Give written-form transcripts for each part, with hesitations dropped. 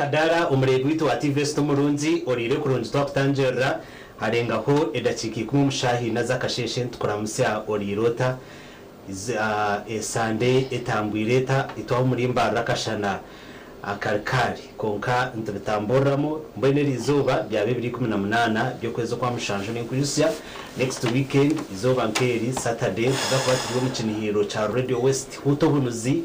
Kadara umurego wito wa TV Stomurunzi orire kurunzi twakutanjera harengaho edakiki kumwe mushahi nazakasheshe tukuramutsa orirota Sunday etambwireta itwa muri mbara kashana akarkari konka ntubitamboramo mbene rizuba bya 2018 byo kwezo kwa mushanje n'inkurusya next weekend izoba nkeri Saturday tuzakuba turi mu kinihiro cha Radio West huto bunuzi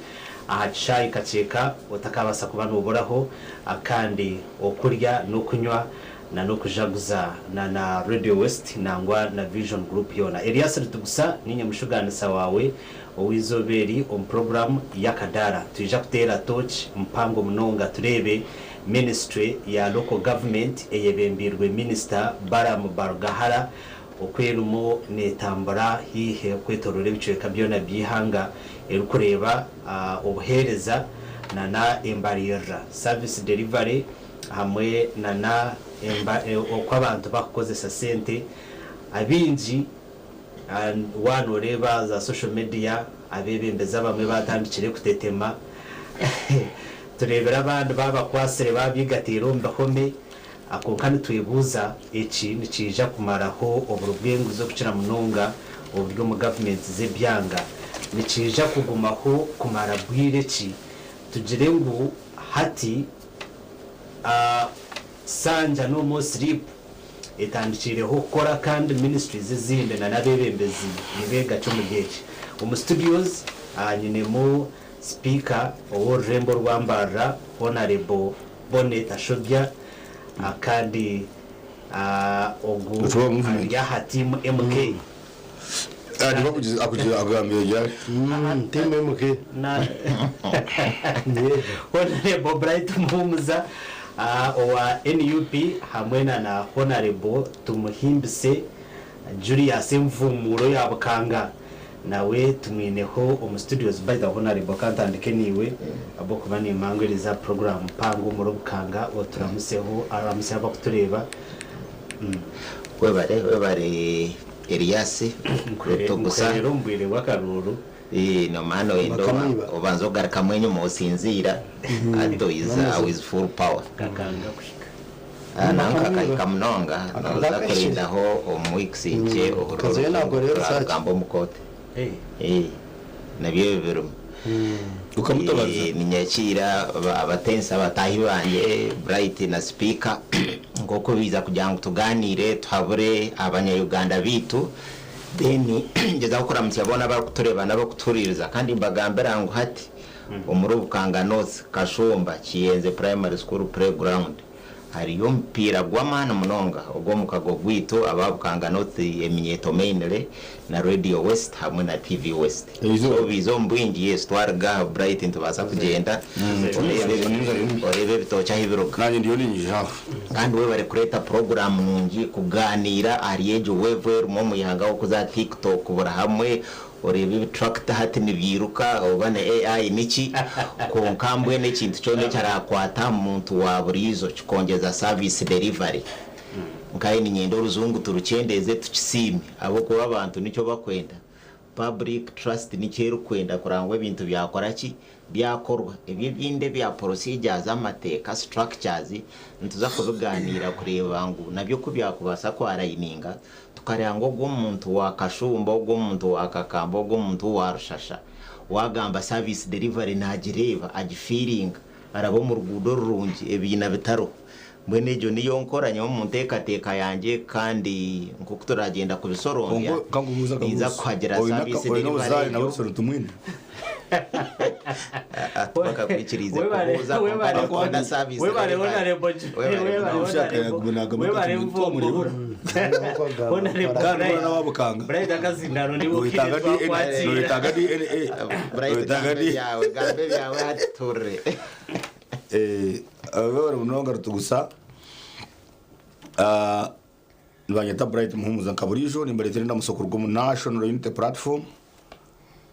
ahacyayi kaceka utakabasa kubana uboraho akandi okurya no kunywa na no kujaguza na Radio West nangwa na Vision Group yona Elias Rutugusa ninye mushuganisa wawe owizoberi program ya Kadara tuja kutera touch mpango mnonga turebe ministry ya local government eyebembirwe minister Baramu Barugahara okwerumo netambara hihe kwetorore bicweka byona byihanga erukureba obuhereza na embarira service delivery hamwe na okwabantu bakozesa sente abinji wano reba za social media abebembeza bamwe batandikire kutetema turebera abantu baba kwasere babigatiro mbahome akonkani twebuza eki nikija kumaraho oburugwengu zo kucira munonga uburyo mu government zebyanga nikija kugumaho kumara bwire ki tugire ngo hati sanja no mo sleep etandikireho kora kandi ministries zizinde na nabebembezi nibega cyo mugeje studios nyine mu speaker o Rembo Rwambara Honorable Bonnet Ashobya akandi ogu ya hatimu MK Adiba kugira agambe ya team MK na Honorable Bright Mumuza owa NUP hamwena na Honorable Tumuhimbise Julius Mvumuro yabukanga nawe tumwineho studios by the Honorable kantandike niwe abo kubani imangwiriza program pango mu rubukanga oturamuseho aramusaba kutureba webare Elias Rutugusa rero mbwire wakaruru no mano endo obanzo garaka mwenye musinzira ado iza with full power kakanga kushika nanka kayikamnonga nazakorindaho omwixinje obururu gambo mukote nabyo bibirumu ukamutabaza ninyakira abatensa batahi banje Bright na speaker ngoko biza kugira ngo tuganire tuhabure abanya-Uganda bitu then ngeza gukora mutiyabona bakutureba nabo kutuririza kandi mbagambera ngo hati umurubukanga noze Kashomba Kiyenze primary school playground hariyo mpira gw'amana munonga ubwo mukago gwito ababukanga noze eminyeto mainly na Radio West hamwe na TV West so bizo mbwingi yes twarga Bright ntubasa kugenda orebe bitocha hibiruka nanye ndiyo ninjije hafu kandi we bari kureta program nungi kuganira ariyejo wewe mu muyangaho kuza TikTok bura hamwe orebe tractor hati nibyiruka obane AI niki ko nkambwe n'ikintu cyo cyarakwata umuntu wa burizo kongeza service delivery nkaye ni nyendo ruzungu turukendeze tukisime abo kuba abantu nicyo bakwenda public trust nicyo kwenda kurangwa ibintu byakora ki byakorwa ibyo binde bya procedures amateka structures ntuza kubiganira kureba ngo nabyo kubyakubasa kwa rayininga tukarango g'umuntu wa Kashumba g'umuntu wa Kakamba g'umuntu wa Rushasha wagamba service delivery nagireba agifeeling arabo mu rugudo rurungi ebina bitaro mwene jo niyo nkoranya mu ntekateka yanjye kandi nkuko turagenda kubisoronga iza kwagera service delivery na bose tumwine atubaka kwikirize kubuza kwa service we bare Honorable Bright akazindaro nibo bitanga DNA Bright yawe gambe yawe atore ababara munonga Rutugusa nibanyeta Bright Muhumuza nkaburijo nimbaretera ndamusokorwa mu National Unity Platform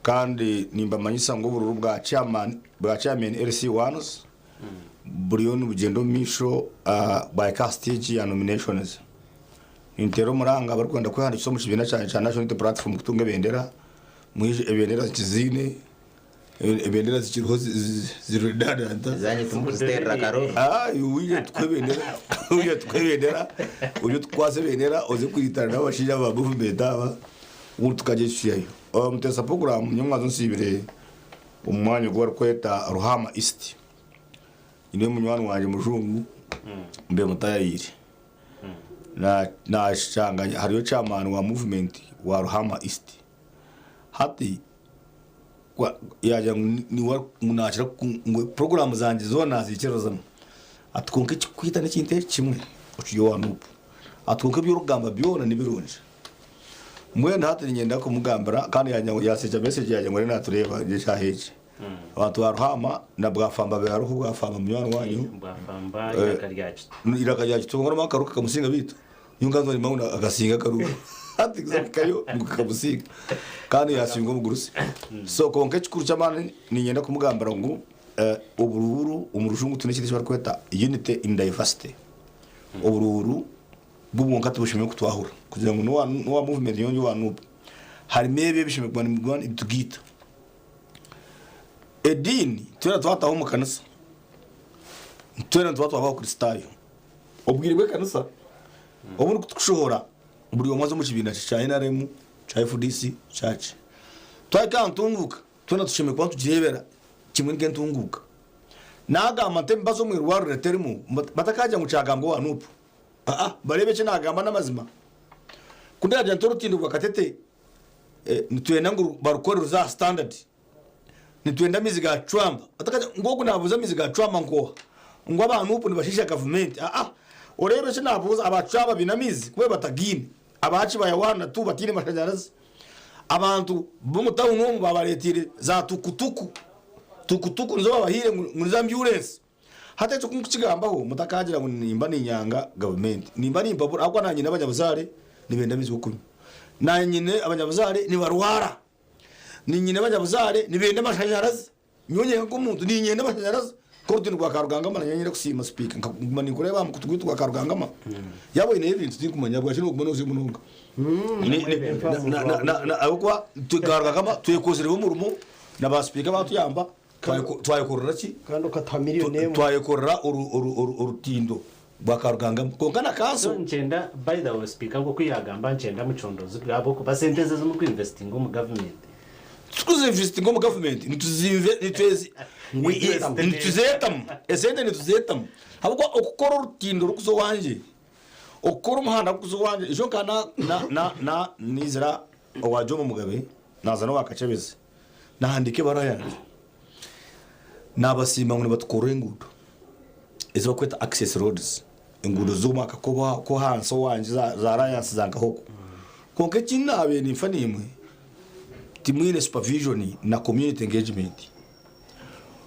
kandi nimba manyisa ngo bururu bwa chairman LC1s buriyo bugendo misho by castage ya nominations intero muranga barkwenda kwandikisha mu kibina cyane National Unity Platform kutunga bendera mwije ebendera kizine ebendera zikiriho ziredadanta zanyu tumukuziterera karoro uye twebendera uye twase bendera oze kwitana n'abashija ba movement aba ubu tukageshiyayo mutesa program nyamwazo nsibire umwanya gwa kweta Ruhama East ine munywani wanje mujungu mbe mutayayire na shanganya hariyo chairman wa movement wa Ruhama East hati kwa yaje ni wa munashira program zanje zona zikirozamo atkonke kwita n'ikinte kimwe uciyo wanupu atkonke by'urugamba byona nibirunje mwenda hati nyenda kumugambira kandi yaseja message yaje ngore natureba gishaheje abantu baruhama na bwafamba baruhu bwafamba mwana wanyu bwafamba irakajyaje tungora makaruka kamusinga bita yunganzo ni mauna agasinga karuka hati kayo mukamusinga kandi yasinga mugurusi so konke kikuru cyamane ni nyenda kumugambira ngo ubururu umurujungu tunekide cyo kweta unity in diversity ubururu bubonka tubushimye kutwahura kugira ngo no wa movement yonje wanu hari mebe bishimye kubana mugwana ibitugita edini twera twataho mu kanisa twera twataho kristayo obwirwe kanisa oburu kutushora buri omaze mu kibina cya NRM cya FDC church twakantunguka twena tushimye kwa tujebera kimwe ngentunguka naga amatemba zo mu rwaro reterimo batakaje mu cyagambo wanupu barebe cyo nagamba n'amazima kundi ajya ntorutindurwa katete nitwenda ngo barukorera za standard nitwenda miziga Trump atakaje ngogo nabuza miziga Trump ngo abantu upu nibashisha government urebe cyo nabuza abacaba binamizi kube batagine abaci bayawana tu batine mashanyarazi abantu bumutawu no babaretire za tukutuku nzo babahire muri za ambulance hata cyo kukigambaho mutakagira ngo nimba ninyanga government nimba nimbabura akwa nanye n'abanyabuzare nibenda mizi kunywa nanye abanyabuzare ni barwara ninyine abanyabuzare nibenda mashanyarazi nyonye ngo umuntu ninyine abanyabuzare ko rutindwa karugangama nanye kusima speaker ngumani kureba mukutugitwa karugangama yabo ine ibintu tinkumanya bwa kino kumano uzi mununga na akwa tugarugangama tuyekozere bo murumo na ba speaker batuyamba twayekorera ki kandi ukatamiliyone twayekorera urutindo bakaruganga konkana kanso ngenda by the way speaker ngo kwiyagamba ngenda mucondozi bwabo ko basenteze zo mu kwinvesting mu government tukuze investing mu government nituzetam esende nituzetam habwo okukora urutindo rukuzo wanje okukora umuhanda rukuzo wanje ijo kana na nizira owajomo mugabe nazana wakacebeze nahandike barayanje nabasimba ngo batukore ingudo izo kweta access roads ingudo zuma kakoba ko hanso wanje za alliance zangahoko konke kinabe nimfa nimwe timwine supervision na community engagement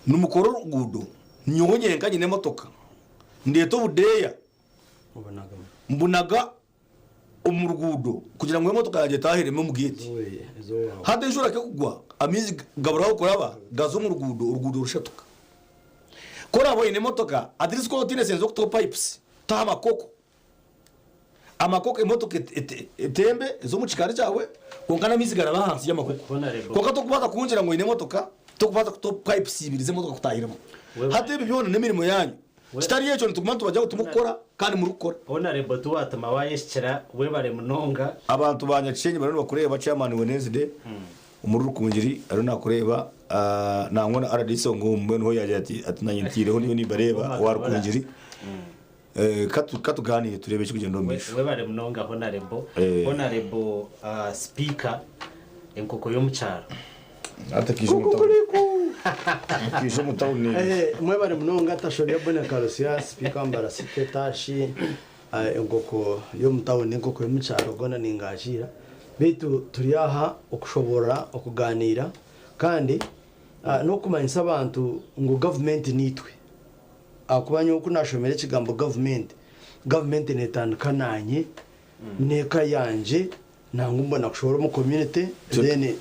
numukoro rugudo nyonye nganye nemotoka ndeto budeya mbunaga umurugudo kugira ngo emotoka yaje tahireme mu gate hade jura ke kugwa amizi gaburaho kuraba gazo mu urugudo rushatuka kora abo ine motoka adrisi ko tine senzo to pipes ta amakoko emotoka etembe zo mu kikari cyawe konkana mizi garaba hansi y'amakoko koka to kubata kunjira ngo ine motoka to kubata to pipes ibirize motoka kutahiremo hade bibyone nemirimo yanyu kitari yecho ntukumantu bajya gutumukora kandi murukora ona rebo tuwatuma wayeshira we bare munonga abantu banyacenye barano bakureba chairman Wednesday umururu kunjiri arona kureba nangona RDC ngo mbene ho yaje ati nanyitireho niyo nibareba warukunjiri katuganiye turebe cyo kugenda mbisho we bare munonga hona rebo speaker enkoko yo mucyaro atakije mutawuni mwe bare munonga tashobye bone karosia speaker mbara siketashi enkoko yo mutawuni enkoko yo mucyaro gona ningashira betu turiyaha okushobora okuganira kandi no kumanyisa abantu ngo government nitwe akubanye uko nashomere kigambo government netandukananye neka yanje nangu mbona kushobora mu community then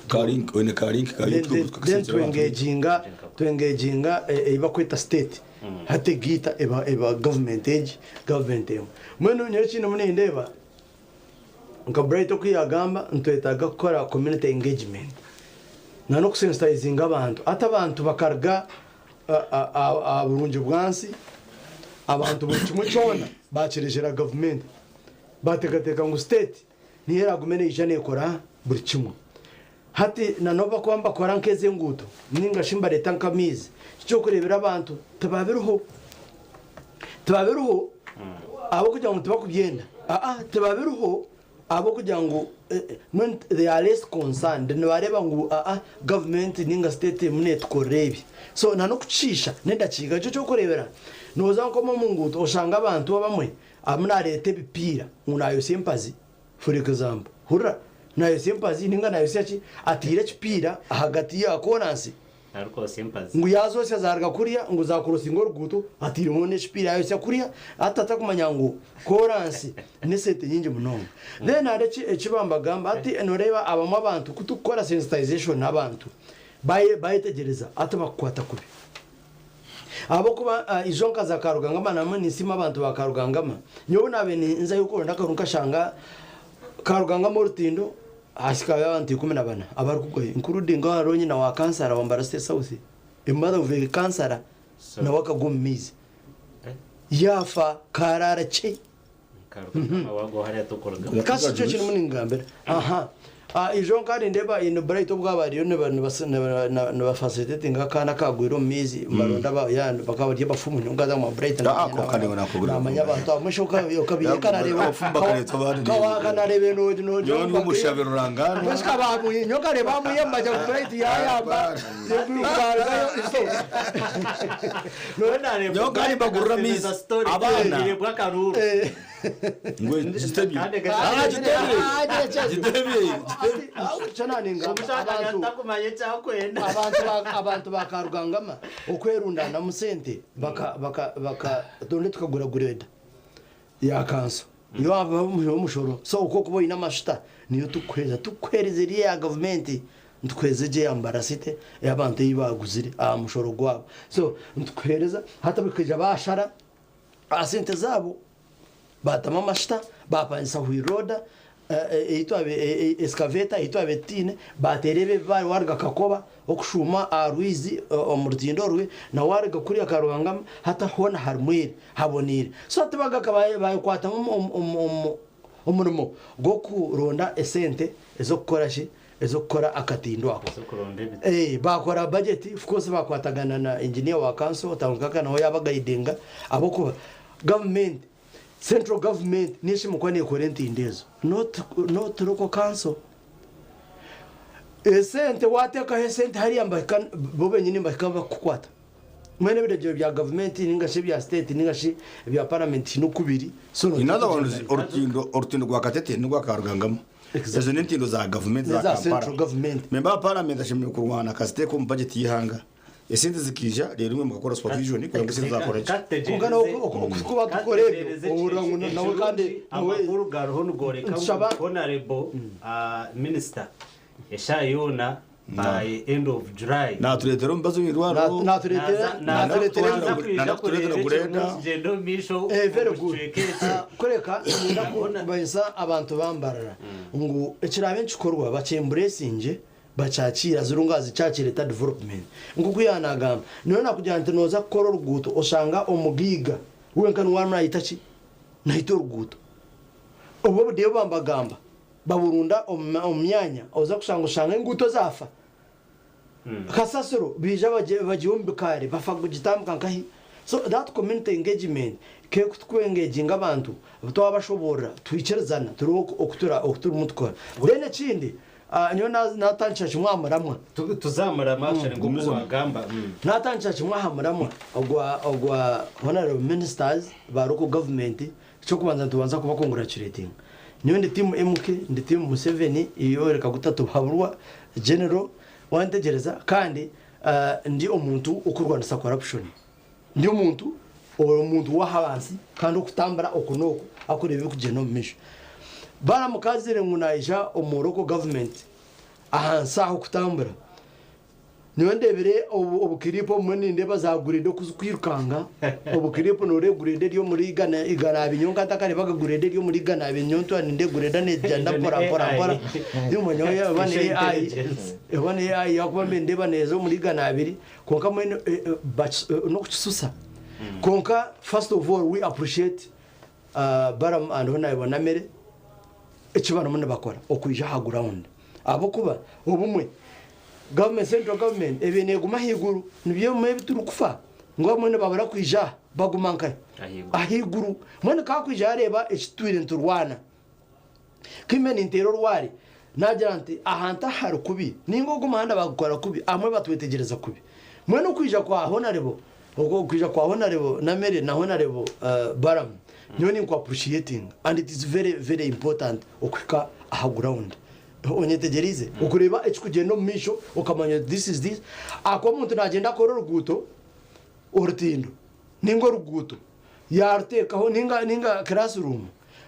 tuengaginga iba kweta state hate gita eba government mweno nyekino munendeba nka bright okuyagamba ntwetaga gukora community engagement na no kusensitizinga abantu ata abantu bakarga aburungi bwansi abantu bukimwe cyona bakirejera government bategateka ngo state niyera gumene ijane kora buri kimwe hati na nova kwamba kora nkeze nguto ninga shimba leta nkamizi cyo kurebera abantu tababiruho abo kugira ngo tubakubyenda tababiruho abo kugira ngo when they are less concerned ne bareba ngo government ninga state mune tukorebi so na no kucisha nenda kiga cyo kurebera noza nko mu nguto oshanga abantu bamwe amuna leta bipira unayo sympathy for example hura nayo sympathy ninga nayo syachi atire kipira hagati ya konansi ariko sympathy ngo yazo cyazarga kuriya ngo zakurusa ingoro guto atire mone kipira yayo sya kuriya atata kumanya ngo konansi nesete nyinje munonga then areki ekibamba gamba ati enoreba abamwe abantu kutukora sensitization abantu bayetegereza atabakwata kubi abo kuba izo nkaza karugangama namwe nisima abantu bakarugangama nyobo nabene nza yuko ndakarunka shanga karugangama urutindo ashika abantu 14 abari kugoye including aronyi na wa kansara wa Mbarasite South imara uve kansara na wakagumizi yafa karara che karugangama wago hariya tukoraga kasi cyo kintu muningambere ijo kandi ndeba in bright obwabariyo ne bafacilitating akana kagwiro mizi maronda ba yandi bakabariye bafumu nyunga za ma bright namanya abantu amushoka yokabiye kanareba bafumba kare tobari kanarebe no yo n'umushabiro rangano bashika bamuye nyoka reba muyemba ja bright yayamba yegurukarayo iso nyoka ari bagurura mizi abana irebwa karuru ngwe gitebi abantu bakarugangama okwerundana musente baka done tukagura gureda ya kanso yo aba umushoro so uko kuboyina amashita niyo tukwereze ya government ntwezeje Mbarasite y'abantu yibaguzire mushoro gwabo so ntwereza hata bikija bashara asente zabo batama amashita bapanyisa huiroda excavator itwabe tine baterebe bari warga kakoba okushuma arwizi omurtindo rwe na warga kuri akarwangama hata hona harmwire habonire so tibaga kabaye bayikwata umurimo go kuronda esente ezokorashi ezokora akatindo ako bakora budget of course bakwatagana na engineer wa council tangaka naho yabagayidenga abo kuba government central government nishi mukwane korenti indezo not local council esente wateka esente hari ambaka bobe nyine mbakamba kukwata mwene bideje bya government ningashi bya state ningashi bya parliament no kubiri so in other words ortindo gwa katete nigwa karugangamo ezo nintindo za government za central government memba parliament ashimye kurwana kasite ko budget yihanga esente zikija rero imwe mukakora supervision ko ngise zakoreje kungana kuba dukorebe uburango nawe kandi amakuru garoho ngoreka honorable minister eshayona by end of July na turetero mbazo mirwaro na turetero gureda gendo misho very good koreka ndakubona bayisa abantu bambarara ngo ekirabe nchikorwa bachemburesinje bachachira zirungazi chachireta development ngukuyanaga none kujyante noza koro ruguto oshanga omugiga wenkanu wana itachi nahito ruguto obo bodiyo bambagamba baburunda omyanya oza kushanga inguto zafa kasasiro bija bajiyombikare bafa kugitambuka nkahi so that community engagement ke kutwengeginga abantu twabashobora twicerezana turi okutura mutwara then chindi nyo natancha chimwamuramwa tuzamuramwa cyane ngo wagamba natancha chimwahamuramwa ogwa honorable ministers baruko government cyo kubanza tubanza kuba congratulating niyo ndi team MK ndi team Museveni iyo reka gutatu haburwa general wantegereza kandi ndi omuntu ukurwanisa corruption ndi omuntu wahabansi kandi okutambara okunoko akurebe kugena omumisho bara mukazire ngunaija omuroko government ahansa aho kutambura niyo ndebere ubukiripo mwe ndeba za grade kwirukanga ubukiripo nore grade ryo muri igana abinyonga atakare baga grade ryo muri igana abinyonto ninde grade ne janda pora yumonyo bane AI yakwa ndeba nezo muri igana abiri konka mwe no kususa konka first of all we appreciate Baram and Honorable Namere ekibano mune bakora okwijja ha ground abo kuba obumwe government central government ebene guma higuru nibyo mwe bituru kufa ngo mwe babara kwijja bagumanka ahiguru mwe ka kwijja areba ekitwire nturwana kimene intero rwari nagiranti ahanta hari kubi ningo gumahanda bagukora kubi amwe batwetegereza kubi mwe no kwijja kwa Honorable uko kwijja kwa Honorable Namere na Honorable Baram nyoni ko appreciating and it is very very important okwika aha ground onyetegerize ukureba ekikugenda mu misho ukamanya this is this akwa muntu nagenda koro ruguto urutindo ningo ruguto yartekaho ninga classroom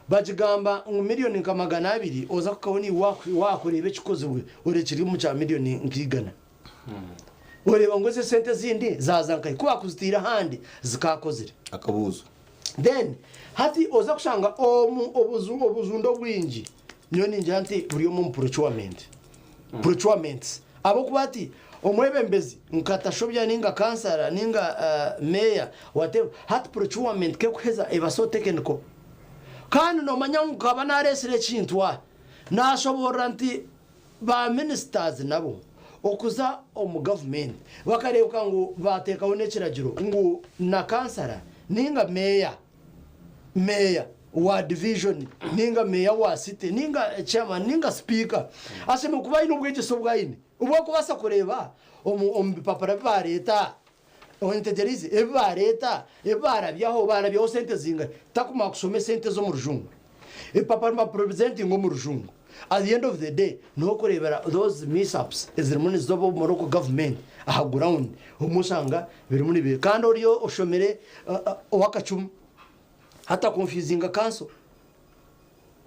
bajigamba miliyoni nka 200 oza kukaboni wakureba ekikozwe urekiri mu cya miliyoni nkigana ureba ngo se sente zindi zazankai kuba kuzitira handi zikakozire akabuzo then hati oza kushanga obuzundo bwingi niyo ninjanti buri mu procurement abo kubati omwebembezi nkatashobya ninga kansara ninga mayor whatever hati procurement ke kuheza ebaso technical kandi no manya nkaba naresire chintwa nashobora nti ba ministers nabo okuza omu government bakarebuka ngo batekaho nekiragiro ngo na kansara ninga mayor wa division ninga mayor wa city ninga chairman ninga speaker aseme kuba ino bwegeso bwayine ubwo kubasa kureba papara ba leta ontegerize eba leta ebarabyaho barabyaho sente zinga takuma kusome sente zo mu rujungu papara ma representing mu rujungu at the end of the day no kurebera those mishaps ezirimo nizobo mu local government aha ground umusanga biri muri be kandi oriyo oshomere wakacumu hata confusing council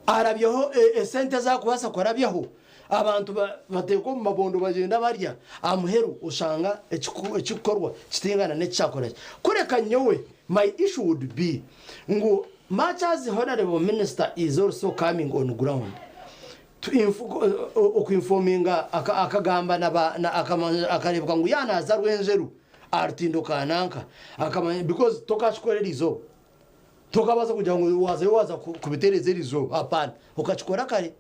arabyaho sente za kubasa korabyaho abantu bateko mu mabondo bagenda barya amuheru usanga ekikorwa kitingana n'ecyakora kureka nyowe my issue would be ngo much as Honorable Minister is also coming on ground to informinga akagamba akarebuka ngo yanaza rwenjeru artindo kananka akamanya because tokashikorera izo tokabaza kugira ngo waza kubitereze rizo hapana ukachikora kare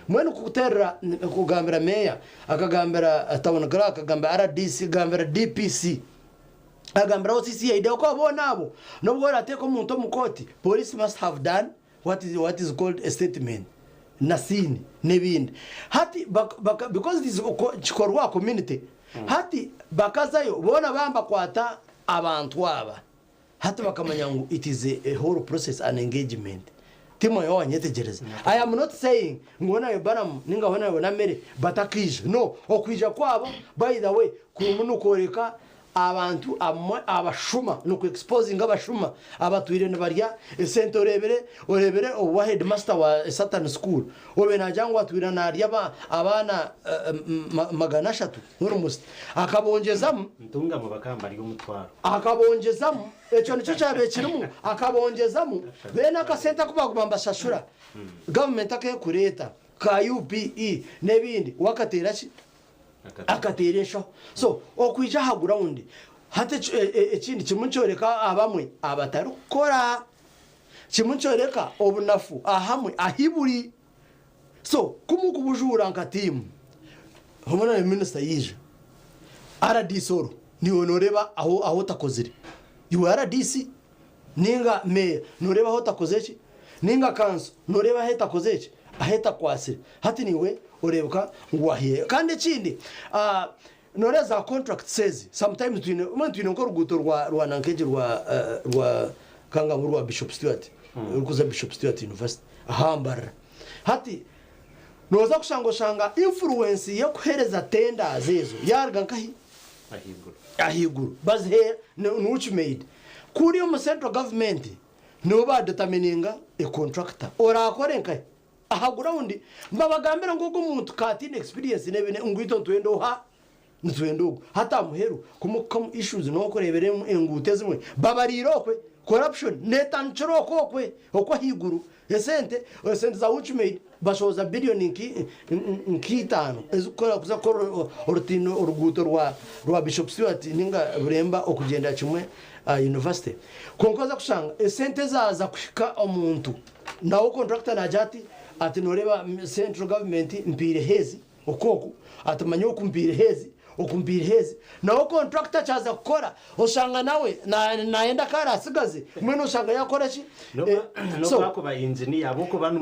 mwene kuterra kugambira meya akagambira town clerk akagambira RDC akagambira DPC akagambira OCC ide ko bonabo nobwo rateko muntu mukoti police must have done what is called a statement nasini nebindi hati because this chikorwa community hati bakazayo bona bamba kwata abantu aba hati bakamanya ngo it is a whole process and engagement timo yo wanyetegereza I am not saying ngona yo Baram ninga hona yo Namere batakije no okwija kwabo by the way kumuntu koreka abantu abashuma no ku exposing abashuma abatwire ne barya esente orebere owa headmaster wa Satan school obe najangwa atwira narya abana magana 3 n'urumusti akabongezamo ntunga mu bakamba ari umutwaro akabongezamo echo nico cyabe kirimo akabongezamo bene akasenta kubagumba shashura government akayekureta ka UPE nebindi wakatera ki akateresha so okwija ha ground hate ekindi kimunchoreka abamwe abatarukora kimunchoreka obunafu ahamwe ahiburi so kumukubujura nkatimu homona minister yije RDC oro ni honoreba aho takozire you RDC ninga me noreba aho takozechi ninga kanso noreba aho takozechi aheta kwasire hati niwe urebuka ngwahiye kandi kindi noreza contract says sometimes twine ko ruguto rwa nankeje rwa kanga mu rwa Bishop Stewart rukuza Bishop Stewart University ahambara hati noza kushanga influence yo kuhereza tender zezo yarga nkahi ahiguru bazhe n'uchi made kuri yo central government no ba determininga a contractor ora akore nkahi aha ground mbabagambira ngo umuntu katine experience nebene ngwito twendo ha nitwendugo hata muheru kumukamu issues no kurebere engute zimwe babarirokwe corruption netanchirokokwe okwa higuru esente za ultimate bashoza billion nkitano ezukora kuza ko orutino uruguto rwa Bishop Stewart ninga buremba okugenda kimwe university konkoza kushanga esente zaza kushika omuntu nawo contractor najati ati noreba central government mpire hezi okoko atamanya okumpire hezi nawo contractor chaza gukora ushanga nawe naenda kara asigaze mwene ushanga yakora ki no bako ba engineer aboko banu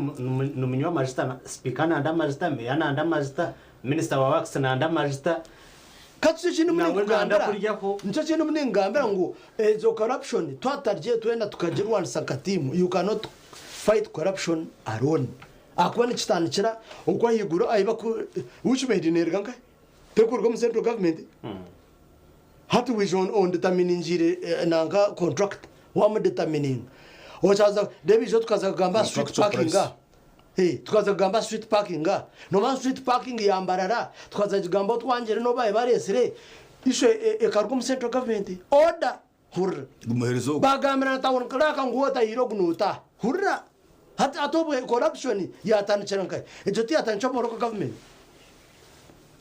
numunyo majista speaker na anda majista meyana anda majista minister wa works na anda majista katse kintu muri kugambira nico kintu muri ngambira ngo ezo corruption twatarje twenda tukagirwa sakatimu you cannot fight corruption alone akubona kitandikira uko higuro ayiba ku ushimedi nerganka tekurwa mu central government hatu vision on determining jire nanga contract wa mu determining ochaza debijo tukaza kugamba street parking tukaza kugamba street parking no man street parking yambarara tukaza kugamba twangere no baye baresire ishe ekarwa mu central government order hurra gumuherezo bagamira tawon kraka ngota hiro gnuta hurra hata atobwe corruption ya tanchiranka ejoti atancha moroko government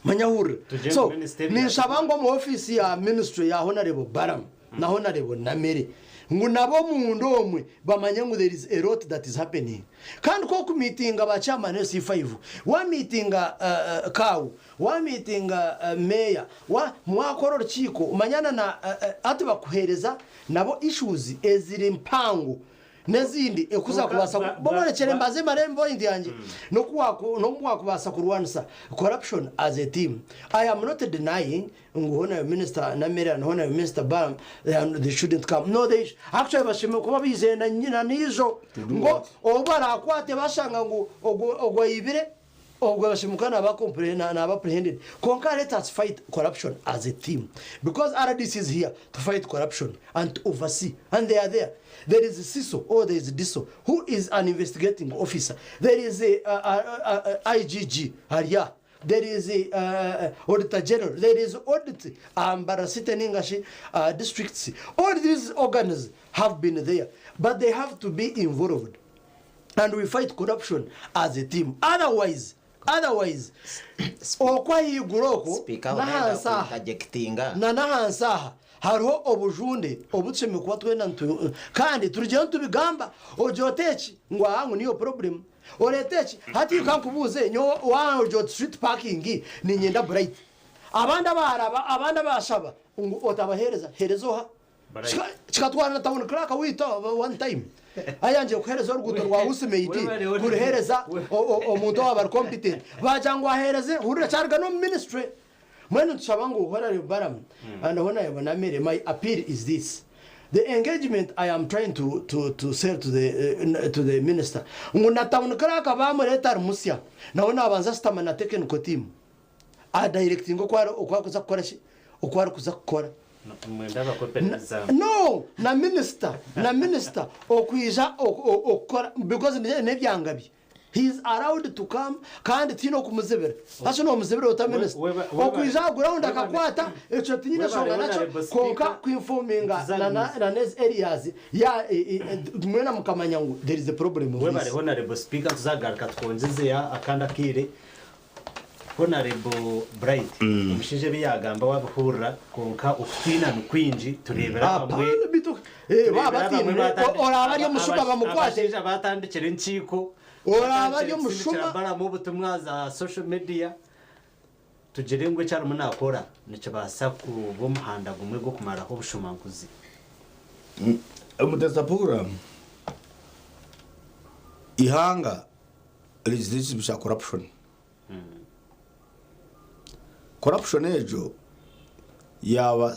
manyahur so ni shabango mu office ya ministry ya honorable Baram na honorable Namere ngunabo mundu omwe bamanye ngo there is a lot that is happening kandi ko ku meeting abachama C5 wa meeting kawu wa meeting mayor wa mwakororo chiko umanyana na ati bakuhereza nabo issues eziri mpango nezindi ekuza kubasa bomorekere mbaze marembo indi yanje no kwakubasa kurwanisa corruption as a team. I am not denying ngona minister na Mary and hona minister Baram they shouldn't come. No, they actually bashime kuba bizenda nyina nizo ngo obara akwate bashanga ngo ogwa ibire ogwa bashimukana ba complain na ba prehended conquer. Let us fight corruption as a team because RDC is here to fight corruption and to oversee, and they are there. There is a CISO or there is a DISO who is an investigating officer. There is a IGG Haria. There is a auditor general. There is audit Barasita Ningashi districts. All these organs have been there, but they have to be involved, and we fight corruption as a team. Otherwise okwa yiguroko na nahansaha hariho obujunde obutseme kuba twenda kandi turigenda tubigamba ojotechi ngo ahangu niyo problem oretechi hati kankubuze nyo wa street parking ni nyenda bright abanda bashaba ngo otabahereza herezoha chikatwana tawon kraka wita one time ayanje kuhereza uruguto rwa usemeiti kuhereza omuntu waba competent bajangwa hereze hurira charga no ministry mwenu tshabangu hora Baram and hona yabona mere. My appeal is this: the engagement I am trying to say to the minister ngunatawun kraka bamureta musya naona abanza stamina technical team a directing okwa kuza gukora shi okwa kuza gukora no na minister okwija okora because nebyangabi he is allowed to come kandi tino kumuzebera haso no muzebera ota minister okwija ground akakwata echo tinyine shonga nacho konka kuinforminga na nes areas ya mwena mukamanyangu there is a problem we bari honorable speaker tuzagaruka twonjeze ya akanda kire Honorable Bright umshije biyagamba wabuhura konka ufina nukwinji turebera bamwe babatini oraba ryo mushuba bamukwashe batandikira inciko oraba ryo mushuba bara mu butumwa za social media tugire ngo cyaro munakora nico basaku bo muhanda gumwe go kumara ho bushumanguzi umuteza program ihanga legislative bisha corruption corruption ejo yaba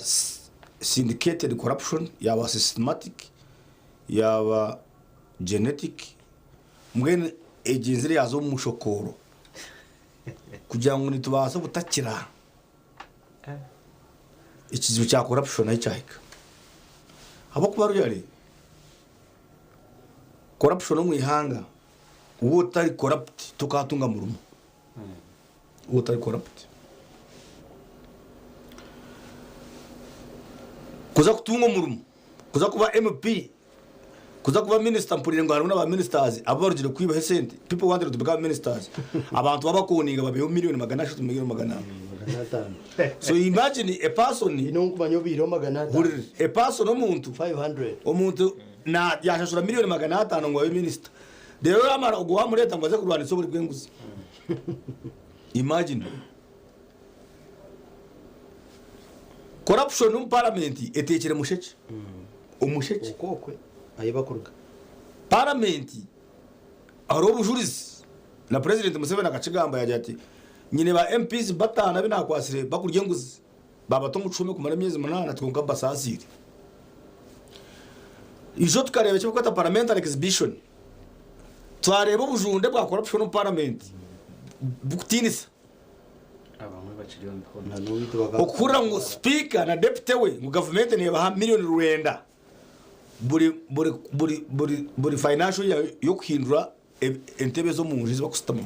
syndicated corruption yaba systematic yaba genetic mwene ejinzire yazo mushokoro kugira ngo nitubasa gutakira ikizibu cya corruption ayicahika abo kuba ruyari corruption mu ihanga uwo tari corrupt tukatunga murumo uwo tari corrupt kuza kutunga umurumu kuza kuba MP kuza kuba minister mpurire ngo harimo n'aba ministers abarugire kwiba sente people wanted to become ministers abantu babakoninga babeho miliyoni 300 miliyoni 500 so imagine a person inongo banyobiro 500 a person omuntu 500 omuntu na yashashura miliyoni 500 ngo abe minister rero amara uguha muri leta ngo aze kurwana isoburi bw'enguzi imagine corruption mu parliament etekere musheke umusheke ukokwe ayibakurga parliament aro bujurizi na president Museveni akacigamba yaje ati nyine ba MPs batana binakwasire bakurye nguzi babato mucume kumara myezi 8 twunga basasiri ijo tukareba cyo kwata parliamentary exhibition twareba ubujunde bwa corruption mu parliament bukutinisa abamwe bakiriyo na n'uwito baga okura ngo speaker na deputy we mu government ne baha miliyoni 9 buri financial yo kuhindura entebe zo mu njizi bakusitama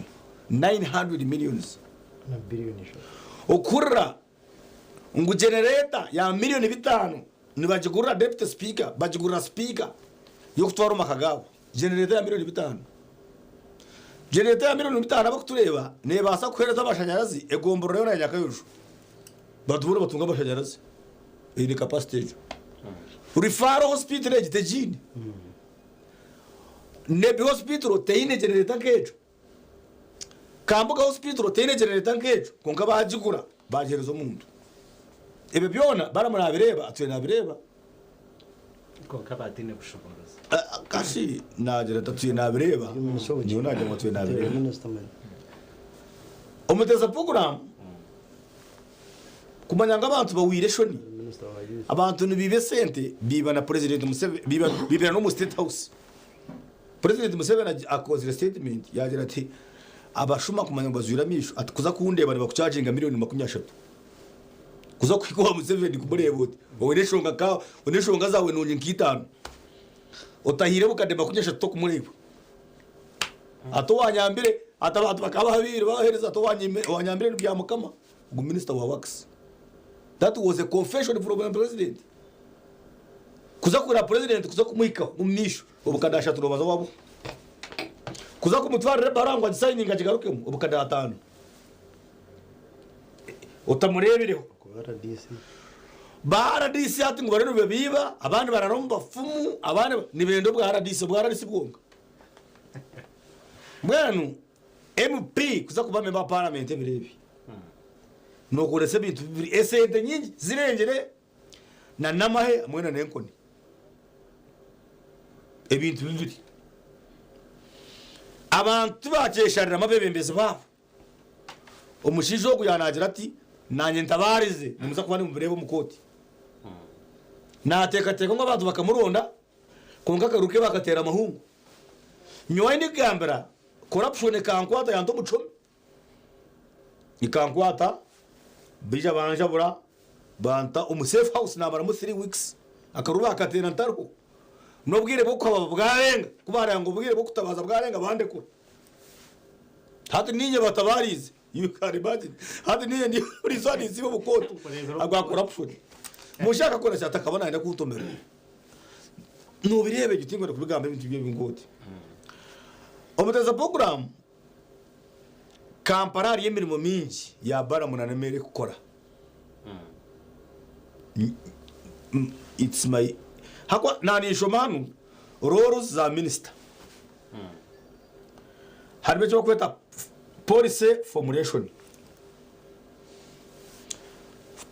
900 millions na billion isho okura ngo generator ya miliyoni 5 nibajigura deputy speaker bajigura speaker yo kutwara makagabo generator ya miliyoni 5 generator ya miliyoni 5 abakutureba ne basa kuhereza abashanyarazi egomboro rero ya Nyakayuju badubura batunga abashanyarazi iri capacity Rifaro hospital egitejini Nebi hospital teine generator kejo Kambuga hospital teine generator kejo konka bajigura bajerezo muntu ebe byona baramuna bireba atwe nabireba konka batine bushoboroza kashi nagera tatuye nabireba niyo naje ngo twe nabireba omuteza program kumanyanga abantu bawire shoni abantu nibibe sente biba na president Museveni biba no mu state house president Museveni akoze statement yagira ati abashuma kumanya bazwira misho atukuza kundeba ne bakucharginga miliyoni 20 kuza kwikuba Museveni kumurebote wowe neshonga ka oneshonga zawe nonye nkitano otahire bukade 20 to kumureba ato wanyambire atabantu bakaba habiri bahereza ato wanyambire bya mukama ngo minister wa works. That was a confession from the president. Kuza kura president kuza kumuika umnisho obukadasha turobaza wabo. Kuza kumutwara barangwa signing ajigarukemo obukada 5. Otamurebereho ba RDC ati ngo bareno bebiba abandi bararomba fumu abandi nibendo bwa RDC bwonga. Mwenu MP kuza kuba member parliament ebirebi. Nuko rese bintu esente nyingi zirengere na namahe amwena nenkoni ebintu bibiri abantu bakesharira amabebembezi babo omushijo kuyanagira ati nanye ntabarize nimuza kubana mu birebo mukoti nateka ngo abantu bakamuronda konga karuke bakatera amahungu nyoye nigambira corruption kankwata yanto mucome ikankwata bija banjabura banta safe house nabara mu 3 weeks akaruba akatena ntarko nobwire bwo bwarenga kubara ngo bwire bwo kutabaza bwarenga bande ko hati ninye batabarize you can imagine hati ninye ndi reason izibo bukoto agwa corruption mushaka kora cyata kabana enda kutomera nobirebe gitingwa kubigamba ibintu byo bingoti omuteza program Kamparari yemirimo mingi ya baramuna nemere kukora. It's my hakwa nani shomanu roles za minister. Harbe cyo kweta policy formulation.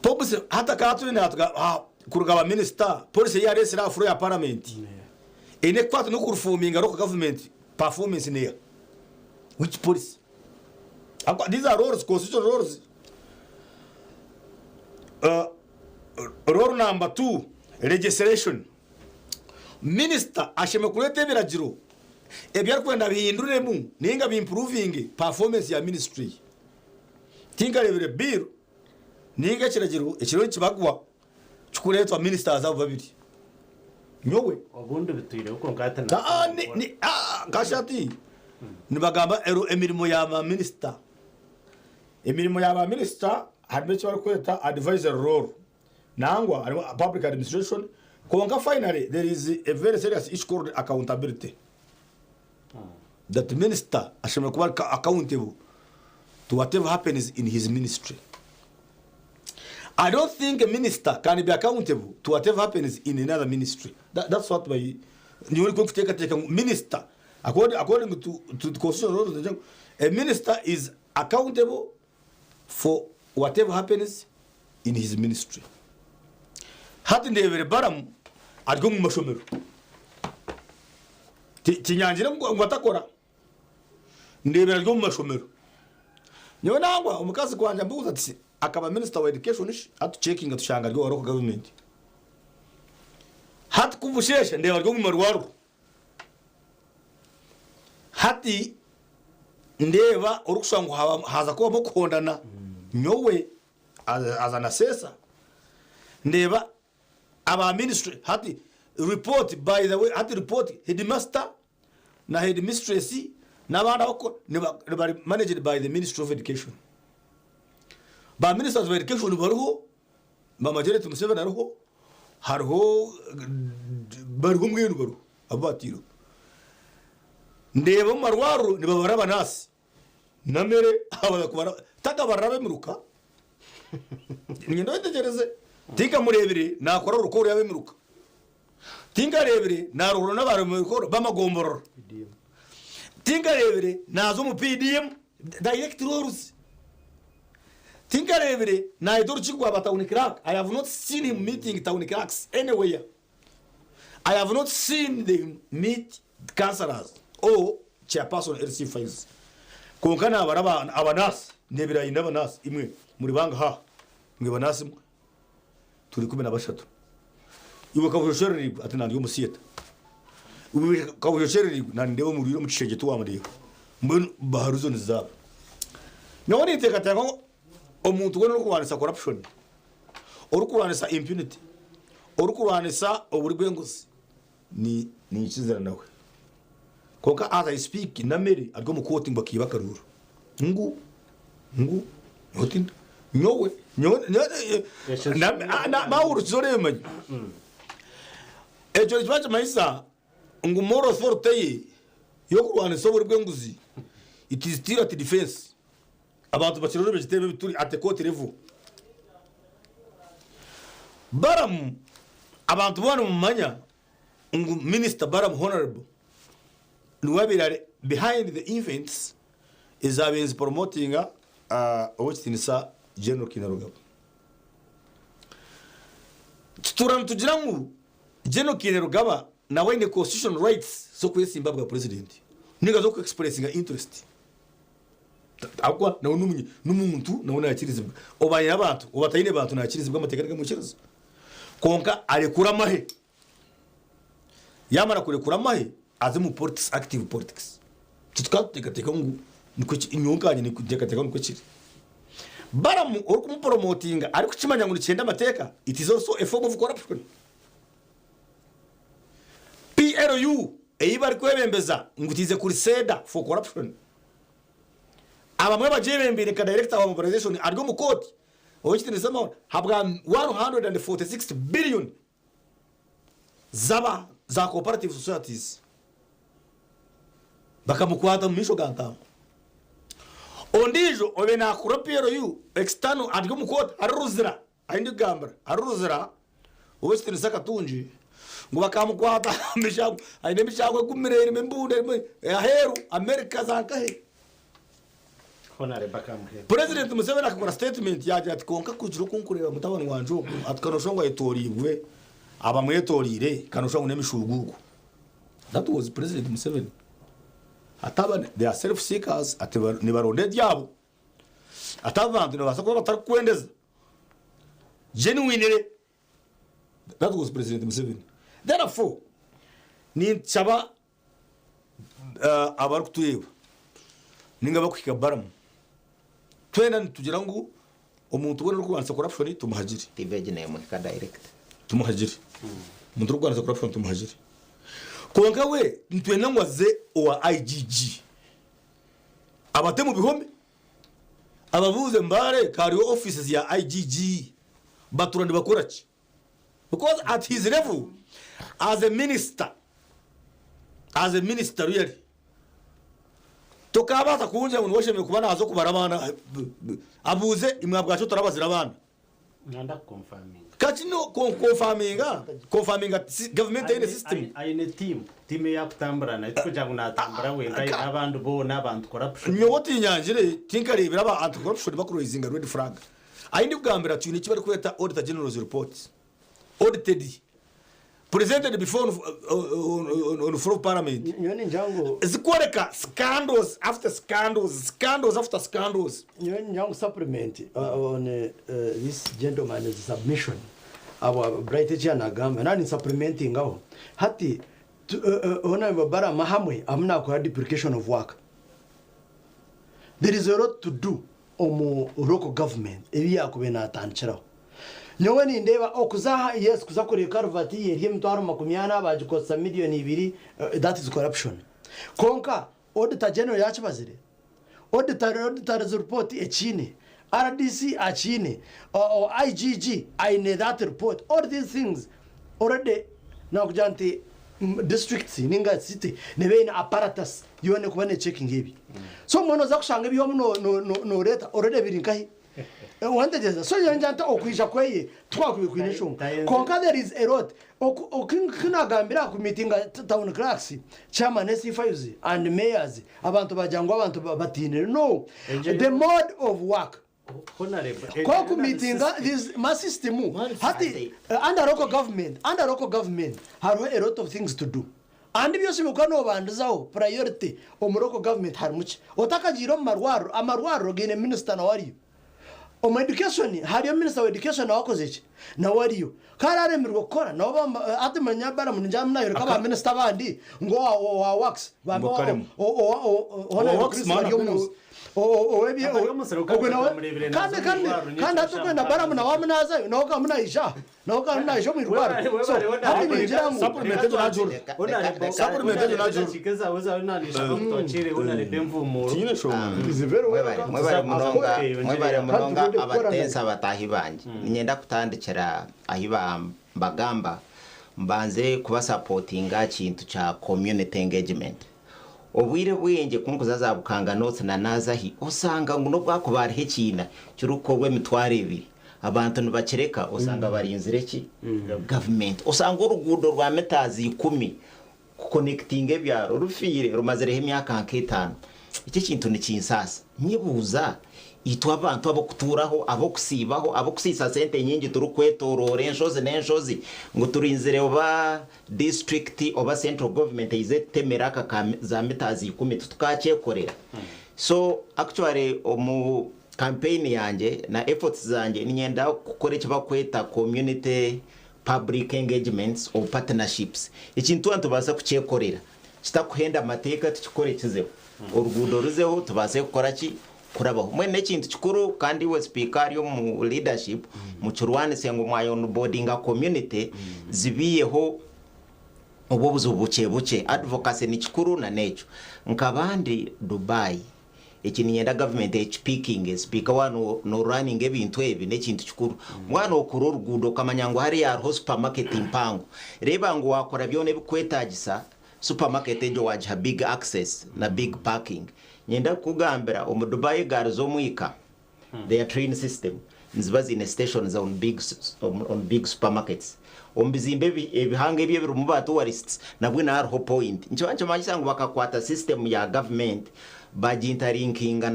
Policy hata katu ni hata kurugaba minister policy ya resira afro ya parliament. Ine kwatu no kurfuminga ro government performance neya. Which policy? These are roles, constitutional roles. Role number 2, legislation. Minister asheme kulete biragiro. Ebyar kwenda bihinduremu ninga biimproving performance ya ministry. Tinga lebere bill ninga kiragiro ekiro kibagwa chukuletwa ministers abo babiri. Nyowe obundi bitwire uko ngata kashati nibagamba emirimo ya ma minister harimo cyo kweta advisor role nangwa public administration konka finally there is a very serious issue called accountability that minister ashobora kuba accountable to whatever happens in his ministry. I don't think a minister can be accountable to whatever happens in another ministry. That's what my new minister, according to the constitution, a minister is accountable for whatever happens in his ministry. Hati ndebere baram adgo mu mashomero. Tinyangira ngo atakora. Ndebere adgo mu mashomero. Nyo nangwa umukazi kwanja mbuza ati akaba minister wa education atu checking atushanga ryo waroko government. Hati kuvushesha ndebere adgo mu marwaro. Hati ndeba urukushango haza kuba mukondana nyowe azana sesa ndeba aba ministry hati report by the way hati report headmaster na headmistress na bana bako ne managed by the Ministry of Education. Ba ministers of education baruho ba majority Museveni aruho hariho baruho mwenu baruho abatiro ndeba marwaro ne babara banasi namere abada kubara takabarabe muruka ngendo ntegereze tinga murebere nakora urukoro yabe muruka tinga rebere naruhuro n'abantu mu rukoro bamagomboro tinga rebere nazo mu PDM direct roles tinga rebere na idoro chigwa batawuni crack. I have not seen him meeting town cracks anywhere. I have not seen them meet councillors or chairperson LC files konkana baraba abanas ndebira inaba nas imwe muri banga ha mwe banasi turi kumena bashatu iwe kavushoreri atina ndiyo musiyeta iwe kavushoreri na ndewo muri yo mucishege tuwamadiyo mbon baharuzo nizaba none itekata ngo omuntu gwe no kubanisa corruption orukubanisa impunity orukubanisa oburigwenguzi ni ikizera nawe konka as I speak namere argo mu quoting bakibakarura ngu hotin nyowe na mauru zore manyi ejo twaje maisa ngu moral authority yo kurwana sobori bwenguzi it is still at defense abantu bakiroro begitebe bituri at the court level baram abantu bana mu manya ngu minister baram honorable Nuwabirare behind the events is having promoting which tinisa General Kainerugaba. Turam tujirangu General Kainerugaba na wene constitutional rights so kwe Zimbabwe president. Niga zo expressing interest. Akwa na numuntu na una yakiriza. Obanye abantu, obatayine abantu na yakiriza bw'amategeko mu konka arekura mahe. Yamara kurekura mahe azimu politics active politics tutkateka ngo niko inyunganye ni kudekateka ngo kiri baramu uri promoting ariko kimanya ngo nicenda amateka it is also a form of corruption. PLU eyiba ariko yebembeza ngo tize kuri seda for corruption abamwe bajebembere ka director wa mobilization ariko mu court oyikitinze sama habwa 146 billion zaba za cooperative societies bakamukwata misho gantamo ondijo obena kuropero yu external adgo mukota aruzira ayindi gambara aruzira obesitini sakatunji ngo bakamukwata mishago ayinde mishago kumirere membunde aheru America zankahe honare bakamuhe President Museveni akakora statement yaje ati konka kujiro kunkureba mutabani wanje atkanosho etoribwe abamwetorire kanosho nemishugugu. That was President Museveni. Ataba they are self seekers ataba nibaronde dyabo atavantu nabasako batarakwendeza genuinely. That was President Museveni. Therefore ni chaba abarukutuyeba ninga bakwika baramu twena tugira ngo omuntu wone rukwanza corruption tumuhagiri tibegene mu ka direct tumuhagiri umuntu rukwanza corruption tumuhagiri konka we ntwena ngwaze owa IGG abate mu bihome abavuze mbare kariyo offices ya IGG baturandi bakorachi because at his level as a minister really tukabata kunje ngo washemye kubana azo kubara abana abuze imwabwacho turabazira abana Nanda confirming. kachino confirming government in the system Aine team ya kutamburana itukuja kunatambura wenda abantu bo n'abantu corruption. nyoboti inyanjire tinkarebera aba anti corruption bakuroyizinga red flag ayindi kugambira tuni kibari kweta auditor general's report audited presented before on floor of parliament nyoni njango zikwereka scandals after scandals nyoni njango supplement on this gentleman's submission our bright chana gamba nani supplementing ngao hati ona babara mahamwe amna kwa duplication of work. There is a lot to do omu local government ebi yakubena atanchiraho nyowe ni ndeba okuzaha yes kuzakore karvati yeri mtwaro makumyana bajikosa miliyoni 2 that is corruption konka auditor general yachibazire auditor's report echine RDC achine or IGG aine that report all these things already now kujanti districts ninga city nebe in apparatus yone kubane checking hebi so mwono zakushanga biyo no reta already birinkahi wanda jeza so yonjanta okwisha kweye twakubikwinisho konka there is a lot okina gambira ku meeting town clerks chairman C5s and mayors abantu bajangwa abantu batinire no the mode of work kwa meeting this mass system hati under local government have a lot of things to do and byose mukano bandazaho priority local government harmuch otakajiro amarwaro gene minister na wari education hariyo minister of education wakoze na wariyo karare mirwo kora no atimanya bara munjam na yoro kaba minister bandi ngo wa works bambo ona works mariyo kandi atukwenda bara muna wamunaza noka munaisha mu rwaro so hadi ninjira mu supplement na juru Chikeza uza unanisha kutochire unalipe mvumo. tine show mwebare munonga abatensa batahi banje ninyenda kutandikira ahiba mbagamba mbanze kuba supportinga kintu cha community engagement obwire bwenge kunkuzaza bukanga note na nazahi usanga nguno bwakubarihe kina cyurukorwe mitware ibiri abantu nibakireka usanga barinzire ki government usanga urugudo rwa metazi 10 connecting ebyaro rufire rumazerehe imyaka 5 iki kintu ni kinsasa nyibuza itwa abantu abo kuturaho abo kusibaho abo kusisa sente nyingi turukwetorore enshozi ngo turinzire oba district oba central government ize temeraka za metazi 10 tukachekorera so actually omu campaign yanje na efforts zanje ninyenda gukora kiba kweta community public engagements or partnerships ikintu antu basa kuchekorera kitakuhenda amateka tukikorekezeho urugudo ruzeho tubase gukora ki kurabaho mwene kintu kikuru kandi we speaker yo mu leadership mu churwane sengo mwayo no boarding community zibiyeho obubuzo buke advocacy ni kikuru na necho nkabandi Dubai ekininyenda government speaking speaker wano no running ebintu ebi ne kintu kikuru mwana okuro rugudo kamanyango hari ya supermarket impango reba ngo wakora byone bikwetagisa supermarket ejo wajha big access na big parking nyenda kugambira omu Dubai garzo muika their train system nzibazi in stations on big supermarkets ombizimbe ebihange bye birumu ba tourists nabwe na hard point ncho manyisango bakakwata system ya government bajintarinkinga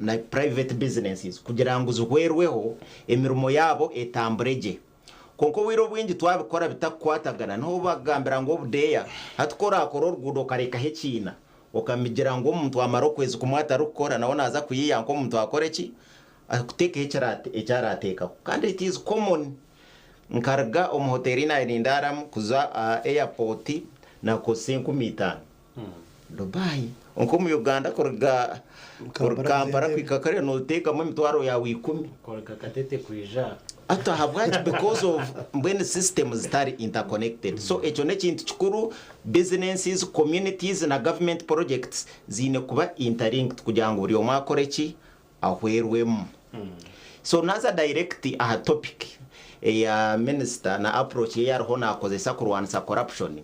na private businesses kugira ngo zuhwerweho emirumo yabo etambureje konko wiro bwingi twabikora bitakwatagana no bagambira ngo budeya hatukora rugudo kareka hekina okamigira ngo umuntu amaro kwezi kumwata rukora nawo naza kuyiyanko umuntu akore ki akuteke echarateka kandi it is common nkarga omuhoteli na irindaram kuza airport na ko 5 Dubai onko mu Uganda korga Kampala kwikakare no teka mu mitwaro ya 10 Korga katete kuija ata habwaje because of when systems start interconnected so echo ne kintu kikuru businesses communities na government projects zine kuba interlinked kugira ngo buri omwakore ki ahwerwemu so naza direct a topic ya minister na approach ye yariho nakozesa kurwanisa corruption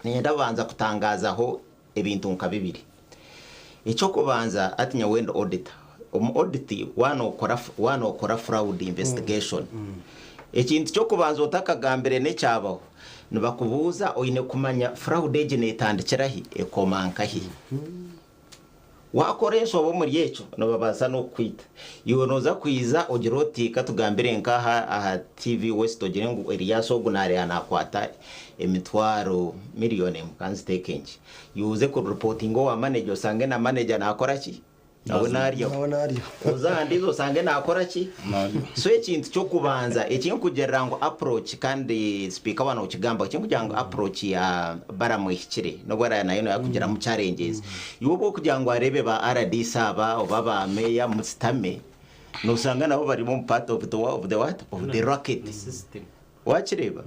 niyenda banza kutangazaho ebintu nka bibiri. Icyo kubanza atinya wenda auditor audit wano okora fraud investigation. Ekintu cyo kubanza utakagambere ne cyabaho nibakubuza oyine kumanya fraud agent andikirahi ekomankahi wakoresha bo muri yecho nababasa no kwita yonoza kwiza ogirotika tugambire nkaha aha TV West ogire ngo Elias ogunare anakwata emitwaro miliyoni mukanzi tekenje yuze ku reporting wa manager sange na manager nakora ki nabonariyo uzandizo sange nakora ki so ekintu cyo kubanza ekintu kugerera ngo approach kandi speaker wana ukigamba ekintu kugira ngo approach ya baramwihikire no bwara nayo yakugera mu challenges yubo kugira ngo arebe ba RD saba obaba meya mustame no sanga nabo bari mu part of the rocket system wachireba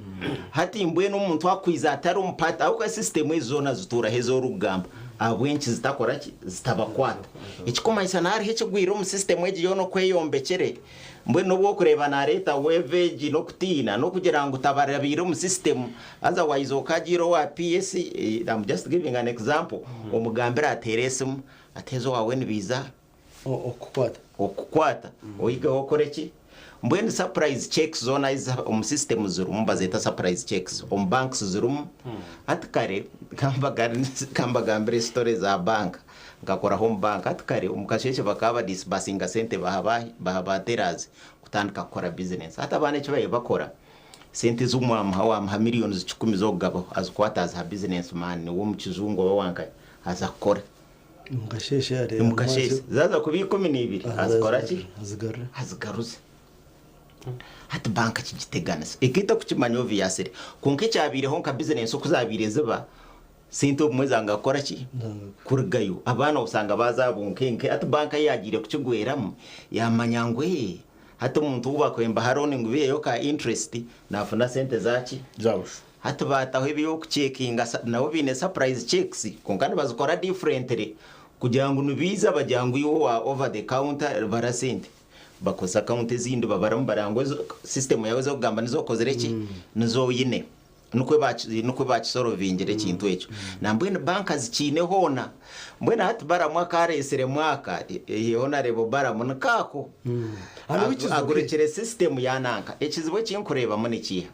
hati imbwe n'umuntu wakwiza atari umpata ahubwo system ezona zitura hezo rugamba abwenchi zitakora zitabakwata ikikomanyisa nari hecho gwira mu system eje yono kweyombekere mbwe no bwo kureba na leta weveji no kutina no kugira ngo tabarabire mu system otherwise okagiro wa PS. I'm just giving an example omugambira ateresemu atezo wawe nibiza okukwata oyiga okoreki mbwene surprise checks zona is system zurum bazeta surprise checks banks zurum atkare kamba gambire stories za bank ngakora home bank atkare umukasheshe bakaba disbursing sente bahaba terazi kutandika kora business hata bane cyo bakora sente z'umwama hawa millions 10 zogabo azukwata za business man wo mu kizungu bawanka azakora umukasheshe zaza kubi 12 azakora ki azgaruze hati banka kigiteganisa ikita kukimanyo obviously konke cyabireho nka business okuzabireze ba sente omweza ngakora ki kurigayo abana usanga bazabunkenke hati banka yagire kukigweramo yamanyangwe hati umuntu ubakwemba harone ngubiyeyo ka interest nafuna sente zaki zabusha hati bataho ibiyo kucekinga nabo bine surprise checks konkana bazikora differently kugira ngo nubiza bajyangu yo wa over the counter barasente bakoza account zindi babaramu barangwe system yawe zo kugamba nizo kozereki nizo yine nukwe bakisorovingire kintu echo nambwene banka zikine hona mbwene hati baramwa karesere mwaka yona rebo baramu nakako agurekere system yananka ekizibwe kinkureba muri kiya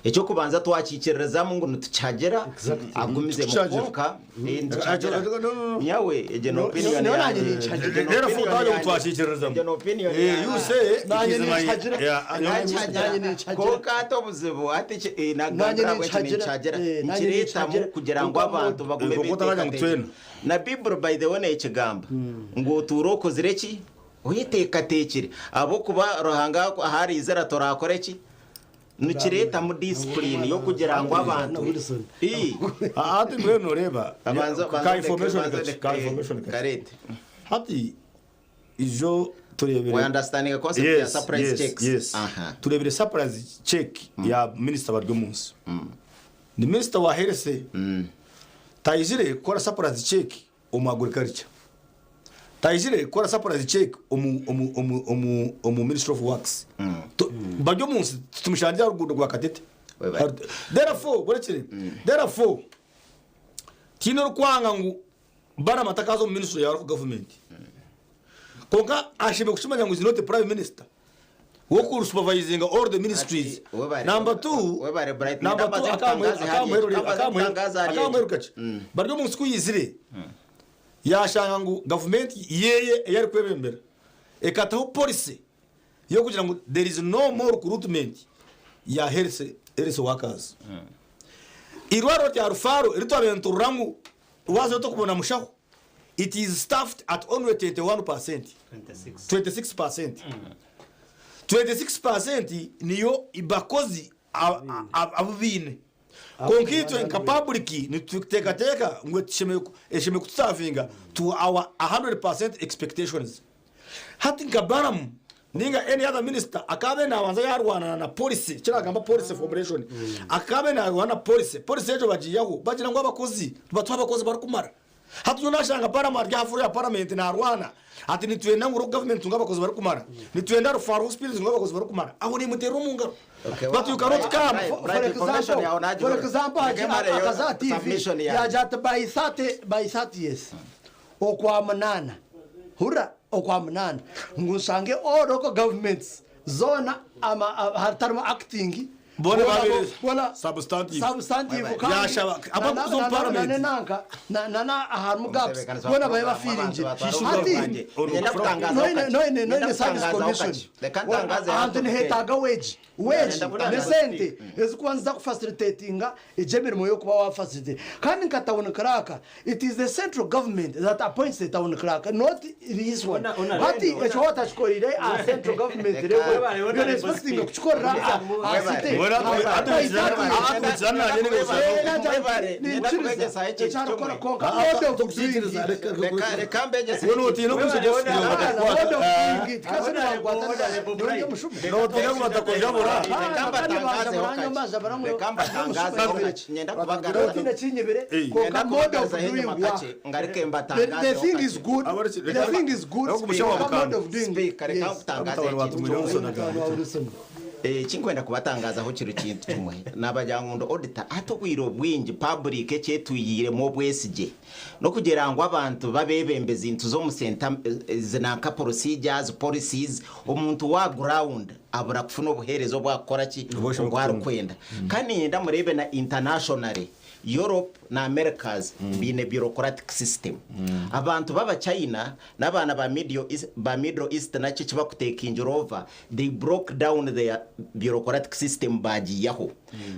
ecyo kubanza twakikireza mu ngo ntucyagera agumize mu konka nyawe eje no opinion rero fudayo twakikireza you say ko kato buzibu ati nagambira ngo cyagera nkireta mu kugira ngo abantu bagume biteka na Bible by the way n'ikigamba ngo turokozireki uyiteka tekire abo kuba rohanga ahari izera torakoreki nukireta mu discipline yo kugira ngo abantu hati mbwe noreba ka information karete hati ijo turebere we understanding concept ya surprise checks turebere surprise check ya minister wa Ryomunsi ni minister wa herese tayizire kora surprise check agriculture tayizire kora surprise check Ministry of Works Ryomunsi tumushangira urugundo rwa Katete therefore kino rukwanga ngo bara matakazo mu ministry ya government konka ashime kushimanya ngo is not the prime minister wo ku supervising all the ministries number 2 akamwerukaje Ryomunsi kuyizire yashanga ngo government yeye yari kwebembera ekataho policy yo kugira ngo there is no more recruitment ya health workers irwaro rya Rufaro rito abenturangu wazo to kubona mushaho it is staffed at only 21% 26% niyo ibakozi abubine konkito incapability ni tukiteka ngo esheme kutsavinga to our 100% expectations hati ngabaram ninga any other minister akabe na wanza yarwana na policy kiragamba policy formulation akabe na wana policy ejo bagiyaho bagira ngo abakozi batwa abakozi bari kumara hatu nashanga parliament ya parliament na arwana ati nitwenda ngo government ngabakozi bari kumara nitwenda rufaru hospitals ngabakozi bari kumara aho ni mutero mungaro but you cannot come for example akaza TV ya jata by 30 years okwa manana hura okwa manana ngusange all local governments zona ama hartarma acting bona substantive yashaba aba zo parliament nanka na harmu gaps bona baye bafirinje ati no service commission Anthony hetaga wage nesente ezikwanza ku facilitatinga ejemerimo yo kuba wa facilitate kandi nkatawona kraka it is the central government that appoints the town kraka not this one ati echota chikorire a central government level you respecting kuchikora a city the thing is good chinkwenda kubatangaza ho kiro kintu kimwe nabajyangundo auditor atogwiro bwingi public cyetuyire mu bwesije no kugira ngo abantu babebembeza intu zo mu center zinaka procedures policies umuntu wa ground abura kufuna obuherezo bwakora ki bwaro kwenda kandi yenda murebe na internationally Europe na Americas bine bureaucratic system abantu baba China nabana ba Middle East na cyo bakutekinga over they broke down their bureaucratic system bagiyaho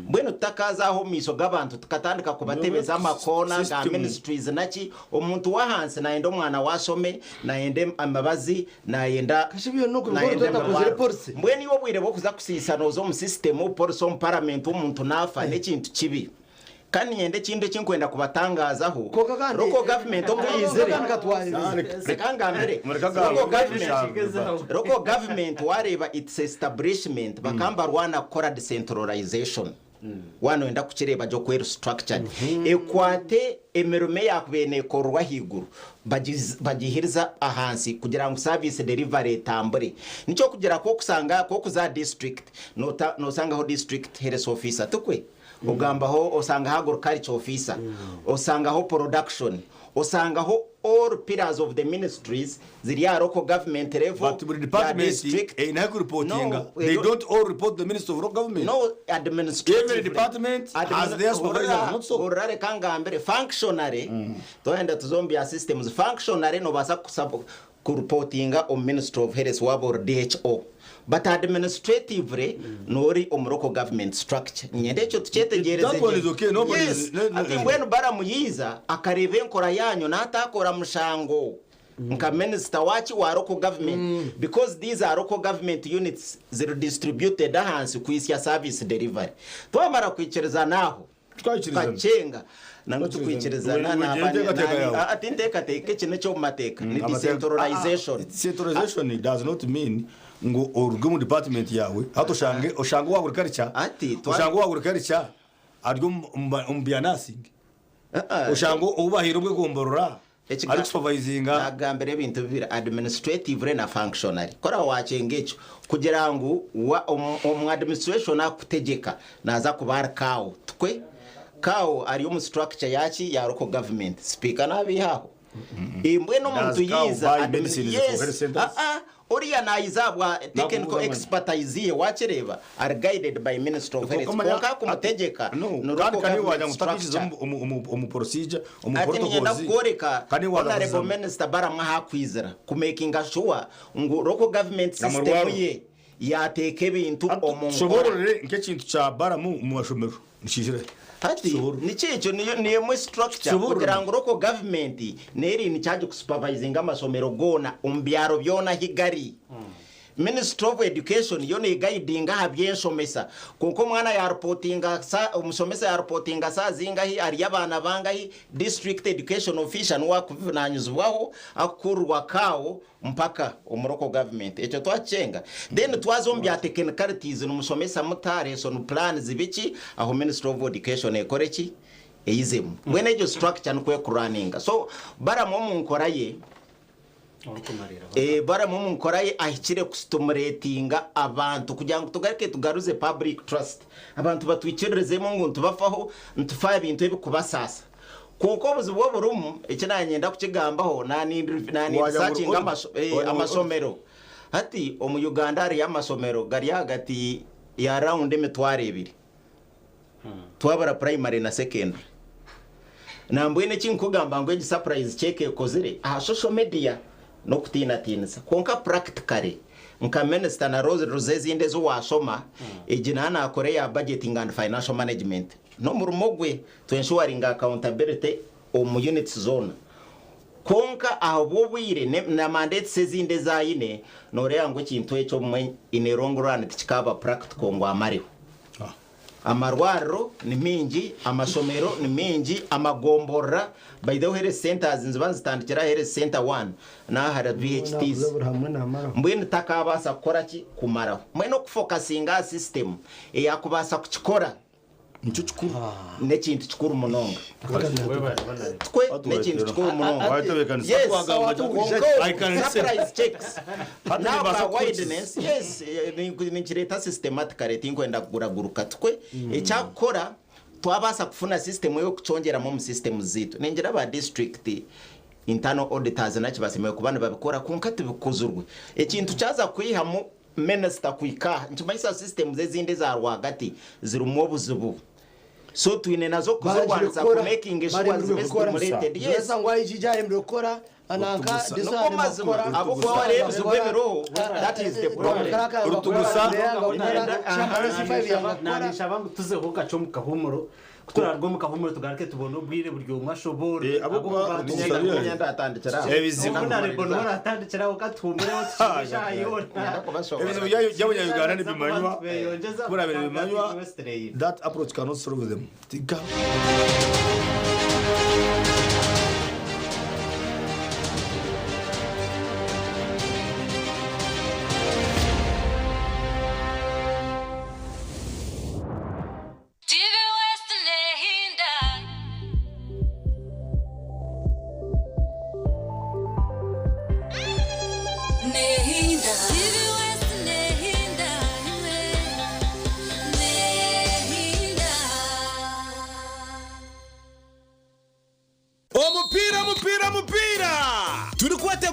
mbwene tutakaza aho miso gabantu tukatandika kubatebeza amakona ga ministries naki umuntu wahanse na endo mwana wasome na ende amabazi na yenda kashibiyo no kukozere policy mbwene yo bwire bokuza kusisano zo mu system policy on parliament umuntu nafa nekintu kibi kandi yende kinde kinkwenda kubatangazaho roko government omuyizere sekangambere roko government wareba its establishment bakamba rwana kora decentralization wano enda kukireba jo kwero structured ekwate emerume yakubene korwa higuru bagihiriza ahansi kugira ngo service delivery tambure nico kugira ko kusanga ko kuza district no sanga ho district health officer tukwe ugamba ho osanga ha agriculture officer osanga ho production osanga ho all pillars of the ministries ziri ya local government level but the department in reporting they don't all report the minister of local government no administrative every department has their supervisor not so orare kangambere functionary to enda tuzombia systems functionary no basa ku reportinga o minister of health wabo DHO but administratively nori omuroko government structure nyende cyo tucetegereze ati ngweno bara muyiza akarebe nkora yanyu natakora mushango nka minister wachi wa local government because these are local government units zero distributed hansi kuisya service delivery twamara kwicereza naho twacenga nango tukwicereza na atindeka teke kine cyo mateka ni decentralization. Decentralization does not mean ngo orgumu department yawe hato shange oshango wa agriculture oshango wa agriculture aryo umbianasing oshango ubahiro bwe gomborora ari supervising agambere ibintu bibira administrative na functionary kora wacengecho kugira ngo administration akutegeka naza kubara kawo twe kawo ari mu structure yachi ya local government speaker nabihaho imbwe no muntu yiza Oriya na izabwa technical expertise wachereva are guided by Minister of Health konka kumutegeka no kandi wajya mutakiza umu procedure umu protocol kandi honorable minister baramwa hakwizera ku making sure ngo local government system ye yateke bintu omuntu soborere nke kintu cha baramu mu bashomero nishijire ati nikicho niyo mu structure kugira ngo local government neri ni cyaje kusupervising amasomero gona umbyaro byona higari Minister of Education yone guiding habyensomesa kuko mwana ya reportinga umusomesa ya reportinga sazinga hi ari yabana bangahi district education official wakuvunanyuzwaho akurwa kawo mpaka umuroko government echo twacenga then twazombya technicalities n'umusomesa mutare so no plans zibiki aho Minister of Education ekoreki eyizemu mwene ejo structure nkwe kuraninga so bara mu nkoraye bara mu nkoraye ahikire kustimulatinga abantu kugira ngo tugarike tugaruze public trust abantu batwikirezemo ngo tubafaho ntufaye ibintu bikubasasa kuko buzibwo burumu ikinanyenda kukigambaho nani searching amasomero hati mu Uganda ari amasomero gari hagati ya round emitware 2 twabara primary na secondary nambwene kinkugamba ngo egi surprise check kozire social media no kutina konka practically nka minister na Rose zinde zo wasoma ejinana akore ya budgeting and financial management no murumogwe to ensuring accountability mu units zone konka abo bwire na mandate sezinde zayine nore yango kintu echo mwe in a long run tikaba practical ngo amariho amarwaro ni mingi amasomero ni mingi amagombora by the way health centers nzibanze tandikira health center 1 na hara VHTs mbwene takabasa gukora ki kumaraho mwe no kufocusinga system yakubasa kukikora nicyo kikuru nekintu kikuru munonga twe nekintu kikuru munonga yes I can surprise checks now wideness yes nikireta systematically tinkwenda kuguraguruka twe ecyakora twabasa kufuna system yo kuchongera mu system zitu ningira ba district internal auditors nakibasemeye kubana babikora kunkati bikuzurwe ekintu cyaza kwihamu minister kwika ntumayisa system zezinde za rwagati ziri mu buzubu so twine nazo kuzobwanza ku making sure stimulated yes ngwa ijijare mbikora ananka desana abo kwa wale bizubebero that is the problem urutugusa nanisha bangu tuzeho gacomuka humuro kuturarwo mukahumuro tugarake tubona ubwire buryo mwashobore abo kwa nyanda atandikira ebizima nare bono atandikira ukatumure wotisha ayona ebizima y'abanya Uganda nibimanywa kura bimanywa that approach cannot solve them tika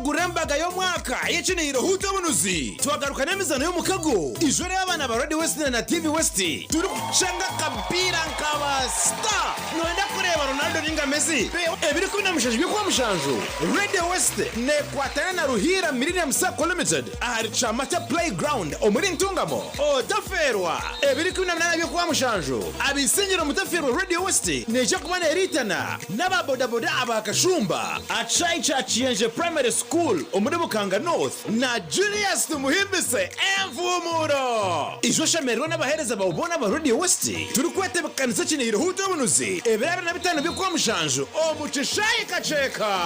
Gurembaga yo mwaka y'ikinihiro hutabunuzi twagaruka nemizano yo mukago ijoro y'abana ba Radio West na TV West turi gucanga kabira nkaba star noenda kureba Ronaldo ninga Messi ebiri kubina mushanju kwa mushanju Radio West ne kwatana na Ruhira Millennium Sacco Limited ahari Chamata Playground omuri ntungamo otaferwa ebiri kubina mnana kwa mushanju abisenyero mutaferwa Radio West ne je kubana eritana n'ababodaboda abakashumba achai chachienje primary school umurimo Kanga North na Julius Tumuhimbise Mvumuro ishosha merwa n'abahereza bawubona ba Radio West turi kwete bakanisa kinihiro hutabunuzi ebirara na bitano byo kwa mushanju omucishaye kaceka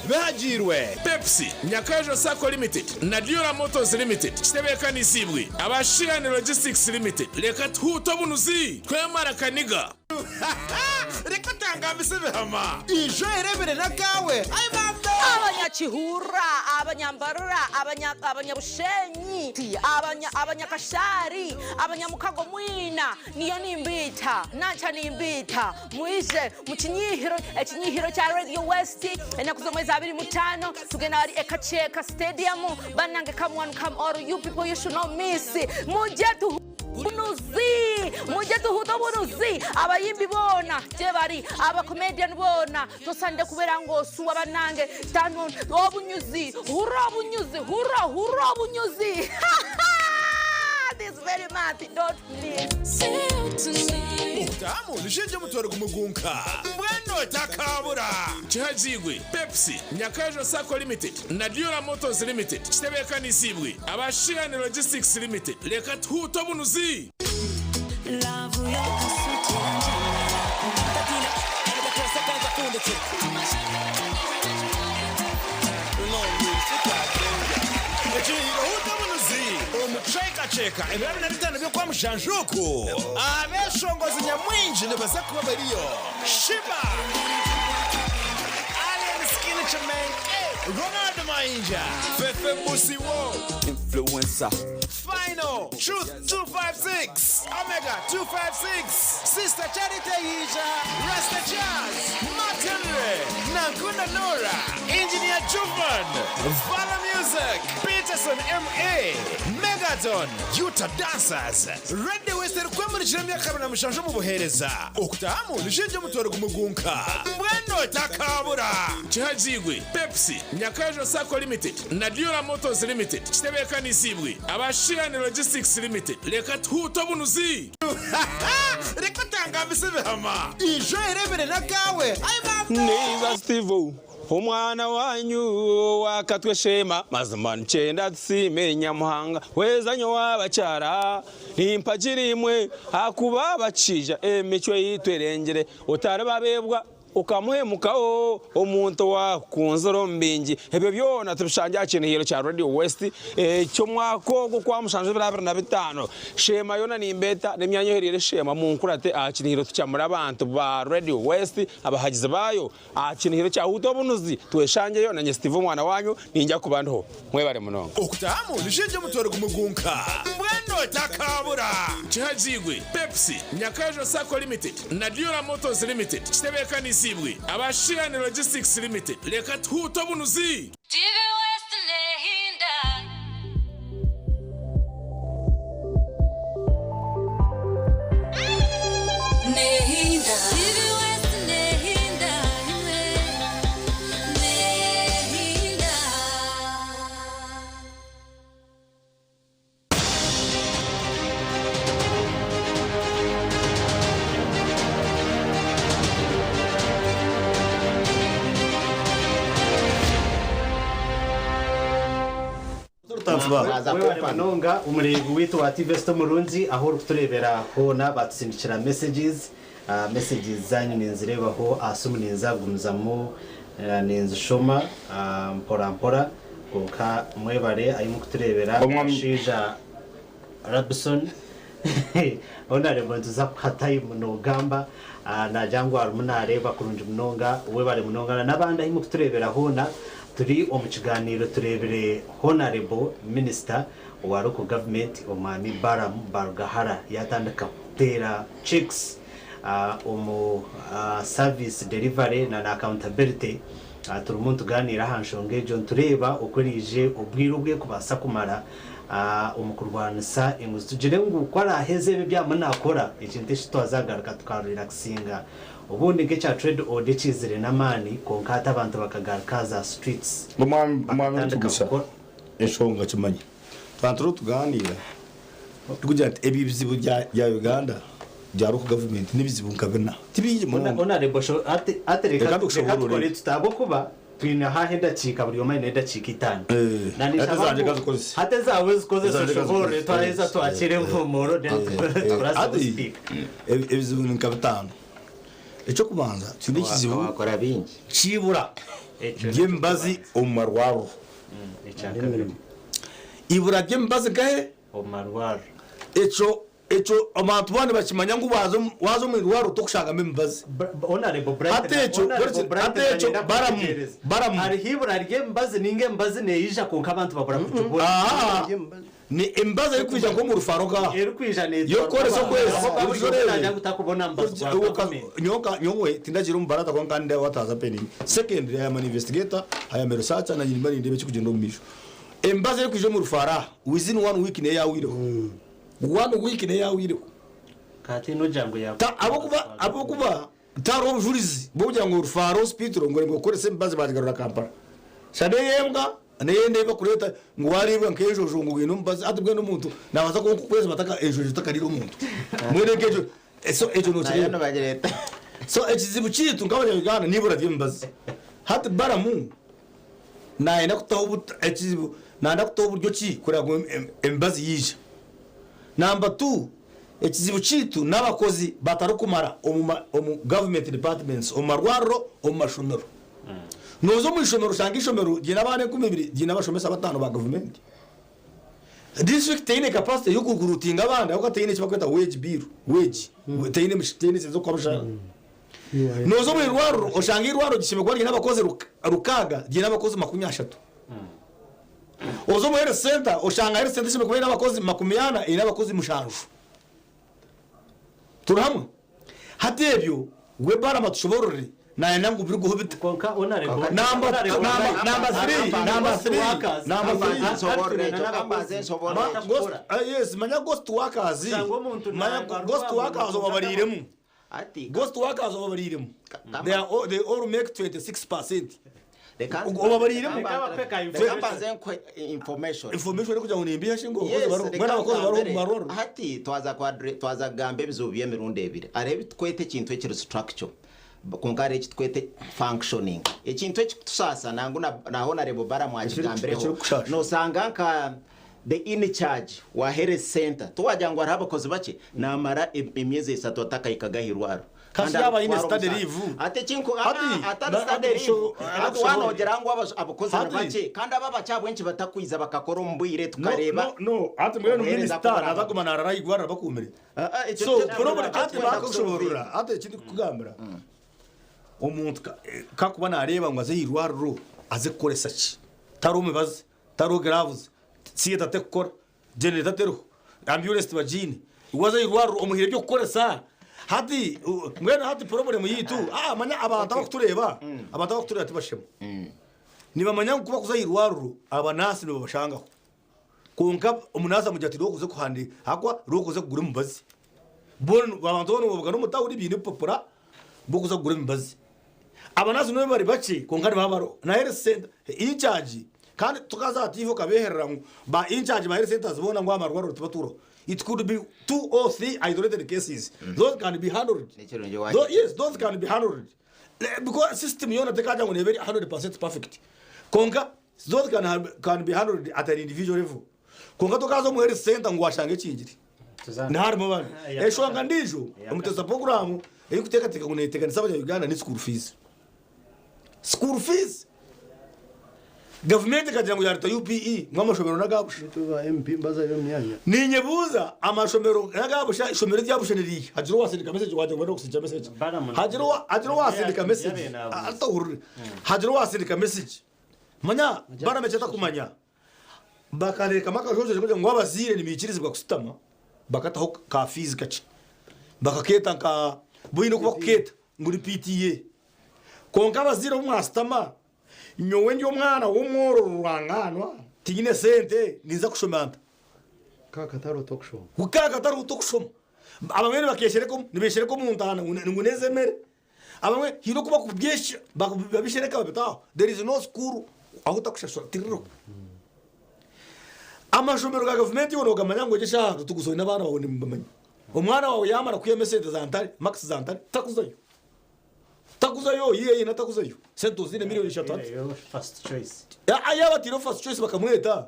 bahagirwe Pepsi Nyakajo Sacco Limited na Diora Motors Limited kitebeka nisibwe abashirane Logistics Limited reka hutabunuzi twemara kaniga reka tangambise behama ijo erebere nakawe abanyakihura abanyambarura abanyabushenyi abanyakashari abanyamukago mwina niyo nimbita nacha nimbita muije mu kinyihiro cya Radio West enakuzomweza 25 tugenda ari Ekacheka Stadium banange come one come all you people you should not miss mujye tuhutobunuzi abayimbi bona je bari aba comedian bona tosande kubera ngo suwa banange tano obunyuzi hura bunyuzi this very much don't miss utamu nishenje mutoro kumugunka mbweno takabura chihazigwe Pepsi Nyakajo Sacco Limited na Diora Motors Limited kitebeka nisibwe abashirane Logistics Limited reka tuhutobunuzi Love yo kasutira tatina ebekose kaza kundeke no music Echihiro hutabunuzi mucekaceka 25 byo kwa mushanjuku abeshongozi nyamwinji nibaza kuba bariyo shiba Alien Skinny Chamenke Ronaldo Mainja Fefe Musiwo Influencer Final Truth 256 Omega 256 Sister Charity Hija Rasta Jazz Matenre Nanguna Nora Engineer Juvan Vala Music Peterson M.A. Megaton Utah Dancers Red Western kwemuri chiremya kabana mushanjo mu buhereza okutamu nishinje mutoro gumugunka Mbweno takabura Chihajigwe Pepsi Nyakajo Sako Limited na Dura Motors Limited Chitebeka nisibwe Abashirani Logistics Limited Leka tuto bunuzi Reka tangambise behama Ijo erebere nakawe Niza Steve umwana wanyu wakatwe shema mazimana cyenda tsimenya muhanga wezanyo wabacyara nimpagirimwe akuba bacija emico yitwerengere utarababebwa ukamuhemukaho omuntu wa kunzoro mbingi ebyo byona tubishanja kinihiro cya Radio West cyo mwako kwa mushanje 2025 shema yona nimbeta nemyanyo herire shema munkurate akinihiro tucyamura abantu ba Radio West abahagize bayo akinihiro cya huto bunuzi tweshanje yona nye Steve mwana wanyu ninjya kubandaho mwebare munonga okutamu nishinje mutoro gumugunka Mbweno takabura Chihajigwe Pepsi Nyakajo Sako Limited na Dura Motors Limited Chitebeka nisibwe Abashirani Logistics Limited Leka tuto bunuzi TV West nehinda TV West nehinda nehinda wewe manonga umurego wito wa TV West Murunzi aho turebera hona batsindikira messages zanyu ninzirebaho asumuninza gumzamo ninzishoma mpora kuka mwebare arimo kuturebera shija Robson onare za katayi munogamba na jangwa armunareba kurunje munonga webare munonga nabandi arimo kuturebera hona turi omukiganiro turebere honorable minister wa local government omami Baram Bargahara yatandika kutera checks service delivery na accountability turumuntu ganira hanshonge John tureba ukorije ubwiro bwe kubasa kumara umukurwanisa inguzi tugire ngo ukora hezebe byamunakora ikintu cyitwazagaruka tukarelaxinga ubundi nke cha trade order chizire namani konkata abantu bakagaruka za streets mwami tugusha eshonga kimanyi twantro tuganira tukugira ati ebizibu bya Uganda bya local government nibizibu nkabena tibije mona rebosho atereka tukore tutabo kuba twina hahenda chika buri yoma inenda chika itani nani hata zawe zikoze social twaheza twakire mvumoro ati ebizibu nkabitano echo kubanza tuni kizibu wakora bingi chibura gembazi omarwaro ibura gembazi gahe omarwaro echo abantu bane bakimanya ngo wazo mu rwaro tokushaka membazi honorable Bright atecho baramu ari hibura gembazi ninge mbazi neisha konka abantu bakora kutubura ni embazi ari kwija ngo mu rufaroga eri kwija ne yo kore so kwezi ubujorera gutakubona mbazi nyowe tindagira umbarata kwa kande wataza peni second ya man investigator aya meresearch na nyimba ndebe kugenda mu misho embazi ari kwija mu rufara within 1 week ne yawiro 1 week ne yawiro kati no jango ya abo kuba taro bujurizi bujya ngo rufaro hospital ngo kore se embazi bagarura Kampala sade yembwa nende bakureta ngo waribwa nkejojo ngo ngino mbazi atubwe n'umuntu nabaza ko kwezi bataka ejojo takariro umuntu mwene kejo ejo no cyane bagereta so ekizibu kitu ngabanya Uganda nibura byembazi hati baramu naenda kutaho ekizibu nanda kutaho buryo ki kora embazi yije number 2 ekizibu kitu n'abakozi batarukumara omu government departments omarwaro omashonero nozo mu ishomero shanga ishomero gina bane 12 gina bashomesa batano ba government district teyine capacity yo kugurutinga abandi aho kateyine kibakweta wage bill wage teyine sezo kwa rusha nozo mu irwaro oshanga irwaro gishime kwa n'abakozi rukaga giye n'abakozi 30 ozo mu health center oshanga health center gishime kwa n'abakozi 80 n'abakozi mushanju turahamwe hatebyo we bara matushoborore na nangu biri guhobita konka onare number 3 yes manya ghost workers obabariremu ati ghost workers obabariremu they all make 26%. obabariremu information kugira ngo nimbiye shingo mwana abakozi baroro hati twaza gambe bizubiye mirundi ebiri arebe twete kintu ekiri structure kunkare ekitwete functioning ekintu ekitusasa nangu naho narebo bara mwakigambireho no sanga nka the in charge wa health center twajangwa abakozi bake namara emyezi 3 atakayikagahirwaro kandi aba ine study leave ate kinko ata study leave ati wanogerangwa abakozi bake kandi aba cyabwenci batakwiza bakakora mbwire tukareba no ati mwene minister azagumana arayigwara bakumire so problem ati bakushobora ati kindi kugambira umuntu kakuba nareba ngo aze yirwaruro aze koresa ki tarume baze taro graves siye tate gukora generator tero ambulance bajini waze yirwaruro umuhire byo koresa hati mwene hati problem yitu manya abantu bakutureba abantu bakutureba tibashema niba manya kuba kuza yirwaruro abanasi nibo bashangaho konka umunasa mu jati rokuze kuhandi hakwa rokuze kugura mubazi bon abantu bano bavuga no mutawuri ibintu popora bokuza kugura mubazi abanazi no bari bake konkari babaro na health center in charge kandi tukaza ativo kabeherera ba in charge ba health center zibona ngo amarwaro tubaturo it could be 2 or 3 isolated cases those can be handled those can be handled because system yona tekaja ngo very 100% perfect konka those can be handled at an individual level konka tukaza mu health center ngo washange kingiri ntari mu bana eshwanga ndijo umuteza program iri kuteka teka ngo neteka nisaba ya Uganda ni school fees government kagira ngo yarita UPE mwamashomero nagabusha tuba MP mbaza yo myanya ninyebuza amashomero nagabusha ishomero ryabusheniriye hajiro wasindika message waje ngo kusinja message hajiro wasindika message atahurire hajiro wasindika message manya bana mecheta kumanya bakareka makajoje kugira ngo abazire nimikirizwa kusitama bakataho ka fees kaci bakaketa nka boyino kuba keta nguri PTA konka bazira umwastama nyowe ndi umwana w'umworo ruranganwa tigine sente niza kushomanta kakataro toksho ukakataro toksho abamene bakeshereko nibeshereko mu ntana nguneze mere abamwe hiro kuba kubyesha babishereka babitaho there is no school aho takushashora tiriro amashomero ga government yono gamanya ngo gisha tugusoye nabana babone mbamanya umwana wawe yamara kuye message zantari max zantari takuzayo yeye natakuzayo sento zine milioni 3 first choice ayaba tiro first choice bakamweta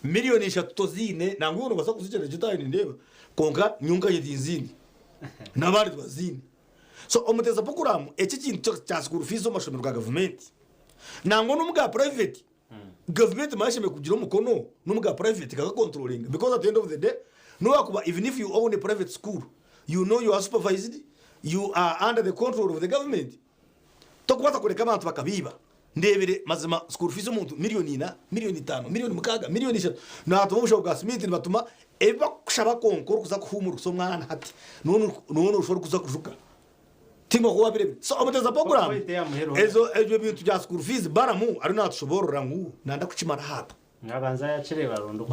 milioni 3 zine nangu uno basakuzijera jitaye ndeba konka nyunga yedinzini nabari bazini so omuteza program eki kintu cya school fees omashomero ga government nango n'umuga private government masheme kugira umukono n'umuga private kaga controlling because at the end of the day no akuba even if you own a private school you know you are supervised you are under the control of the government tokwata kureka abantu bakabiba ndebere mazima school fees umuntu miliyoni 5 miliyoni 6 miliyoni 7 natuma ubusho bwa smith batuma eba kushaba konkoro kuza kuhumura so mwana hati none ushobora kuza kushuka timo kuba bire so omuteza program ejo bintu bya school fees baramu ari natushobora ngu nanda kuchimara hapa ngabanza yachere barondo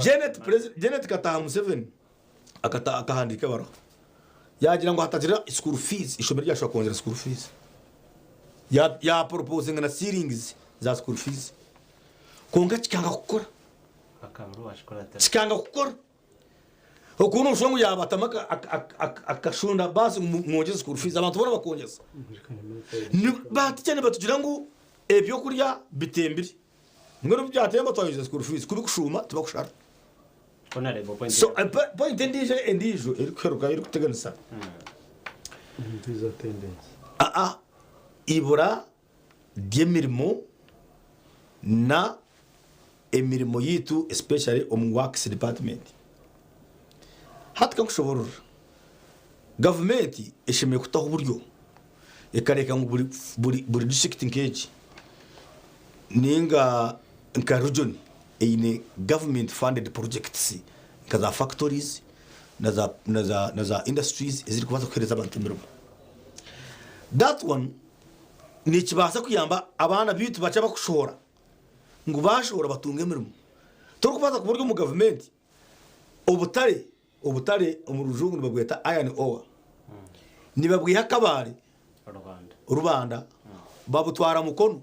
Janet kataha 7 akahandika baro yagira ngo hatagira school fees ishomero ryashobora kongera school fees ya proposing na ceilings za school fees konga kikanga gukora akaburu washikora kikanga gukora ukuntu ushongo yabatamaka akashunda basi mwongeza school fees abantu bona bakongeza batikene batugira ngo ebyo kurya bitembiri ngoro byatemba twayize school fees kubikushuma tubakushara so point ndijo erikeruka iri kuteganisa mpiza tendency ibura ry'emirimo na emirimo yitu especially omu works department hatka kushobora government ishimiye kutaho uburyo ikareka ngo buri district nkeji ninga nka region ine government funded projects kaza factories na za industries iziri kubaza kwereza abantu imirimo. That one ni kibasa kuyamba abana bitu bacha bakushora ngo bashobora batunga imirimo turi kubaza ku buryo mu government ubutare umurujungu nibagweta iron ore nibabwiha kabari rubanda babutwara mukono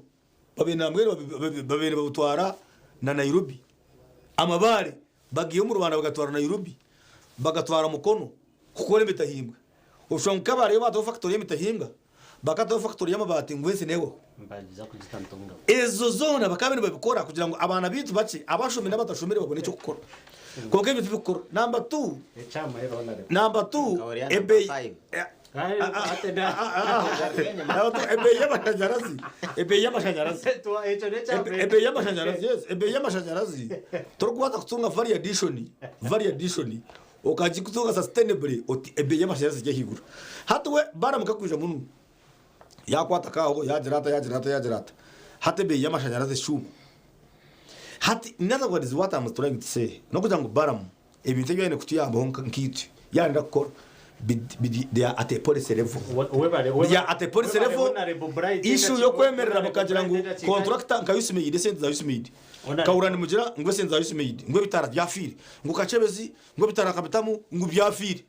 babene babutwara na Nairobi amabare bagiye mu Rwanda bagatwara Nairobi bagatwara mukono kuko remetahimbwa ushonga kabari yo bato factory yemetahimbwa bakato factory y'amabati ngwese newo mbagiza kuzitantunga ezo zona bakabene babikora kugira ngo abana bitu bace abashomera batashomera babone cyo gukora kuko ibyo bikora number 2 ebe y'amashanyarazi turikubaza kutunga variation ukaji kutunga sustainably ebe y'amashanyarazi cyahigura hatwe baramuka kuja muno yakwata kaho yajirata hate be y'amashanyarazi shuma hati nada what is what I'm trying to say no kugira ngo baram ibintu byane kutuyamba nk'itu yanda gukora they are at a policy level. They are at a policy level. Issue yo kwemerera bakagira ngo contractor nka Yusimid senza Yusimid. Kaurani mugira ngo senza Yusimid. Ngo bitara byafire. Ngo kacebezi ngo bitara kabitamu ngo byafire.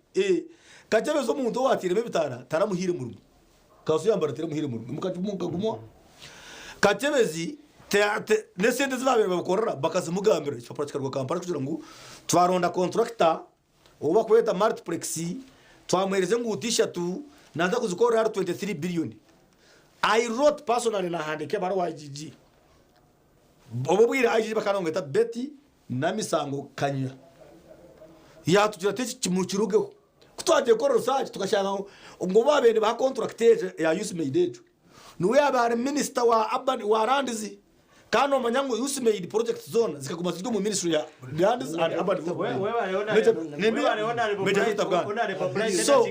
Kacebezo umuntu watire bitara taramuhire mu rumo. Kaso yambara tire muhire mu rumo. Mukajumunga gumwa. Kacebezi nesende zibabere bakorera bakazimugambira cyo practical go Kampala kugira ngo twaronda contractor uba kweta multiplex twamwereze ngo utisha tu naza kuzikora 23 billion. I wrote personally na handike baro wa IGG obubwira IGG bakanongeta beti na misango kanya ya tugira teki kimukirugeho kutwaje ko research tukashanga ngo babene ba contractor ya Yusimid ejo nuwe abare minister wa urban wa Randizi kano manyango Yusimid project zone zikaguma ziryo mu ministry ya Randizi and urban so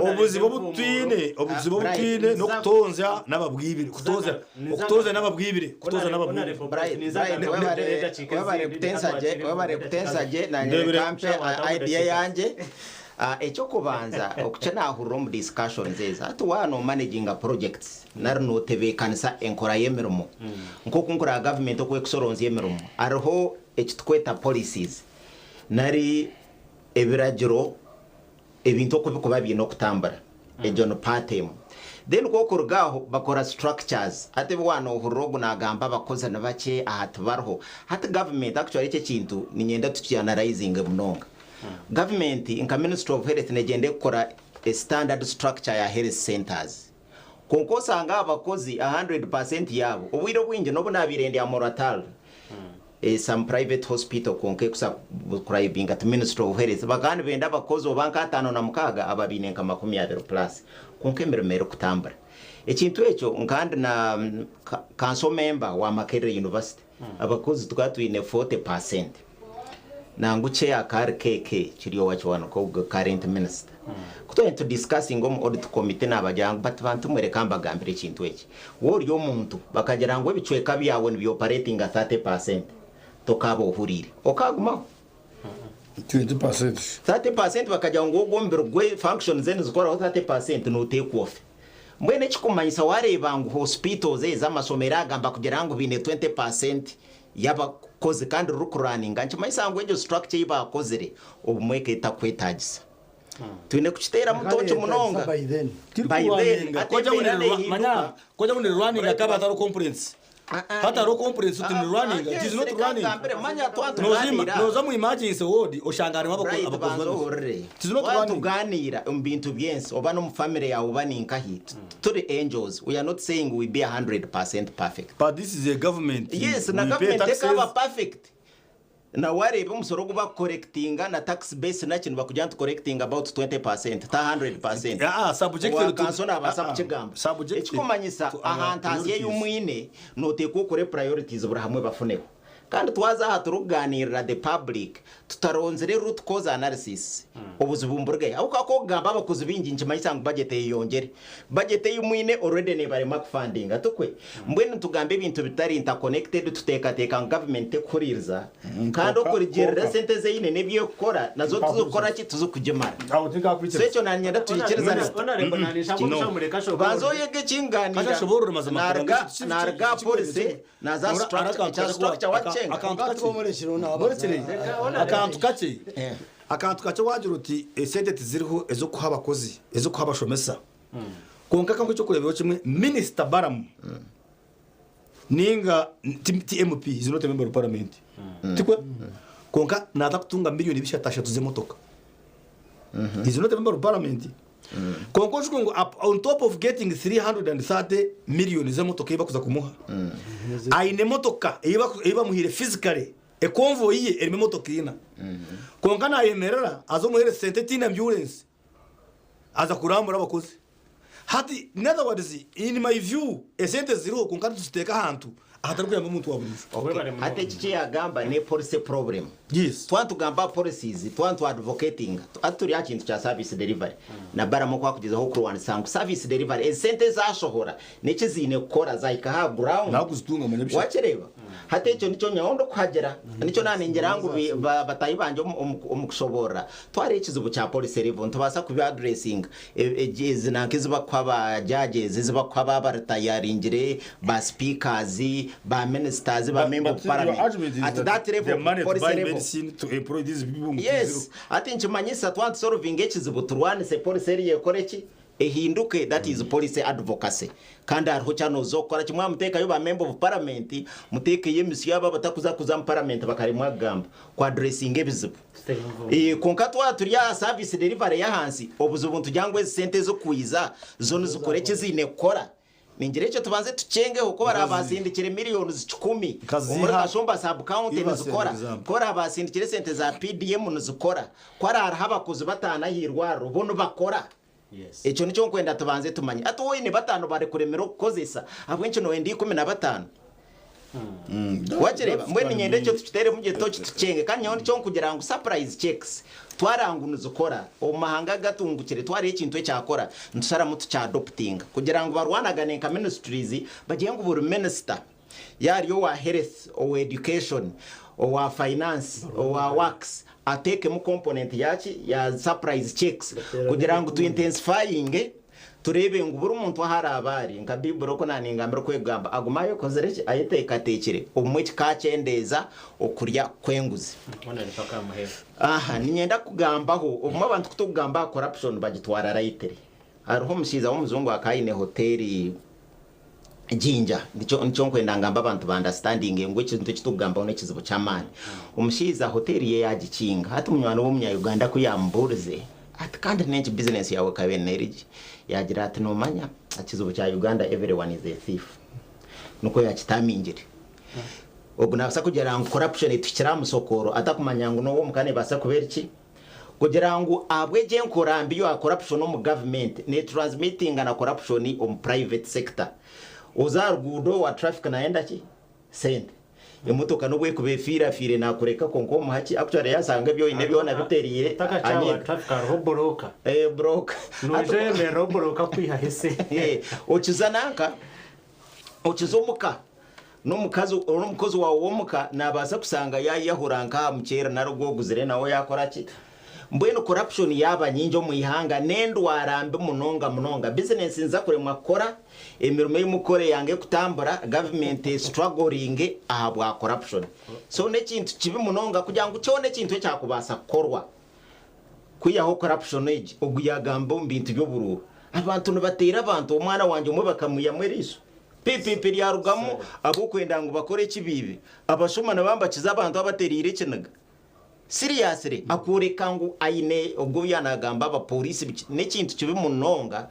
obuzibu butwine no kutonza n'ababwibire kutoza n'ababwibire kutensaje na kampe idea yanje echo kubanza okuchana ahuro mu discussions eza atu wano managing a projects narno tv kanisa enkora yemerumo nko kunkora government ko exoronze yemerumo ariho ekitweta policies nari ebiragiro ebintu ko bikuba bino kutambara ejono patem then ko kurgaho bakora structures ate wano uhurogo nagamba bakoza nabake ahatubarho hata government actually icyo kintu ninyenda tukianalyzing munonga government in Ministry of Health negende kukora a standard structure ya health centers konkosa nga abakozi 100% yabo obwiro bwinje no bunabirende ya moratal some private hospital konke kusa describing at Ministry of Health bagani benda abakozi obanka 5 na mukaga ababine nka 20 plus konke meremero kutambara ekintu echo nkandi na council member wa Makerere University abakozi twatwine 40% nangu chair KK chiriyo wachwana ko current minister kuto into discussing audit committee n'abajanga but bantu mwerekamba gambire ikintu eki wori yo muntu bakagera ngo ebicweka byawe ni operating at 30% tokabo hurire okaguma 30% bakajya ngo gombero gwe functions zen zikora 30% no take off mwene chikumanyisa wareba ngo hospitals z'amasomero agamba kugera ngo bine 20% yabakoze kandi rukuraninga nchimanyisa ngo ejo structure ibakozere obumweke itakwetagisa twine kuchitera mutocho munonga by then koja muri running akaba ataro conference hata ro conference uti running it is not running noza mu emergency ward oshangana abakozi it is not running tuganira mbintu byense oba no mu family yawe baninka hit to the angels we are not saying we be 100% perfect but this is a government yes na government take over perfect na warebe umusoro guba collectinga na tax base na kintu bakujya to collecting about 20% ta 100%. Subjective kansona abasa kukigamba. Ekikumanyisa ahantu aziye y'umwine noteka ukore priorities buri hamwe bafuneho. Kandi twaza haturuganirira the public tutaronze rero tukoza analysis ubuzibumburge aho kako gamba abakozi binginje mayisanga budget yongere budget y'umwine already ne bari mark funding atukwe mbwene tugambe ibintu bitari interconnected tuteka government kuririza kandi okurigerera sente zeyine nebyo gukora nazo tuzukora ki tuzukujemara secho nanyenda tuyikereza bazo yege kinganira narga police naza structure wachenga akantu kace wagira uti sente ziriho ezo kuha abakozi ezo kuha abashomesa konka kango cyo kureba kimwe minister Baramu ninga TMP is not a member of parliament tikwe konka nata kutunga miliyoni bishatasha tuze motoka is not a member of parliament konko chuko on top of getting 330 million ze motoka iba kuza kumuha aine motoka iba muhire physically e convoy ye erime motoka ina konka na yemerera azo muhire sente tina ambulance aza kurambura abakozi hati in other words in my view esente zero konka tuteka hantu ahatarukuya umuntu waburisha hate kici yagamba ne policy problem yes twantu gamba policies twantu advocating aturi yakintu cha service delivery na Baramu kwa kugezaho kuri one sangu service delivery esente zashohora nekizine gukora zaika ha ground nakuzitunga manyabisha wachereba hate icyo nico nyawondo kuhagera nico nanengera ngo batayi banje umukushobora twari ikizubu cha police level tubasa kubi addressing ezina kiziba kwaba judges ziba kwaba baratayaringire ba speakers ba ministers ba member of parliament at that level police level to employ these people. Yes, I think chimanyisa twantu solving ekizibu turwane se police eri yekoreki ehinduke that is police advocacy kandi ariho cyano zokora kimwe muteka yo ba member of parliament muteke yemisi yaba batakuza kuza mu parliament bakarimwa gamba kwa addressing ebizibu konkatwa turiya service delivery ya hansi obuzubu tujyangwe sente zo kuiza zone zikoreke zine kora ningirecho tubanze tucenge uko barabasindikire miliyoni 10 umuri kashomba sub county bazikora kora abasindikire sente za PDM nuzikora kwara abakozi batana hirwa rubono bakora yes echo nico kwenda tubanze tumanye ato ne batano bari kuremero kukozesa abwencho no ndi 15 wachereba mbweni nyende cyo tukitere mu gihe toki tucenge kandi nyondi cyo kugira ngo surprise checks twarangunuza ukora omahanga gatungukire twari ikintu cyakora ntusara mutu cha adopting kugira ngo barwanagane ka ministries bagiye ngo buri minister yari yo wa health or education or wa finance or wa works ateke mu component yachi ya surprise checks kugira ngo tu intensifying turebe ngo buri umuntu ahari abari nka biburo ko naningambira kwegamba agumayo kozereke ayiteka tekere umwe kikacendeza okurya kwenguzi aha ninyenda kugambaho umwe abantu kutugamba corruption bagitwara raitere ariho mushiza wo muzungu akayine hoteli jinja nico kwenda ngamba abantu ba understanding ngo ikintu kitugamba one kizibu cyamani umushiza hoteli ye yagikinga hati umunywana wo munya Uganda ko yamburize ati kandi nenchi business yawe kabenerije yagira ati no manya akizubu cya Uganda everyone is a thief nuko yakitamingire ubwo nabasa kugira ngo corruption itukira musokoro atakumanya ngo no mukane basa kubera iki kugira ngo abweje nkorambi yo corruption mu government ne transmitting na corruption on private sector uzargudo wa traffic naenda ki send imotoka no bwekube fire nakureka konko muhaki actually yasanga byo inebyo na biteriye anye traffic roboroka broka nuje roboroka kwiha hese ukizananka ukizomuka n'umukozi wawe womuka nabasa kusanga yahuranka mukera narugo guzire nawo yakora ki mbweno corruption yaba nyinjo mu ihanga nendo warambe munonga business nza kuremwa kora emirimo y'umukore yange kutambura government struggling ahabwa corruption so ne kintu kibi munonga kugira ngo cyone kintu cyakubasa korwa kuyaho corruption age oguyagambo mbintu by'oburu abantu batera abantu umwana wanje umwe bakamuya mweriso pipi yarugamo abo kwenda ngo bakore kibibi abashoma nabambakiza abantu abaterire kinaga seriously akureka ngo aine ubwo yanagamba aba police nekintu kibi munonga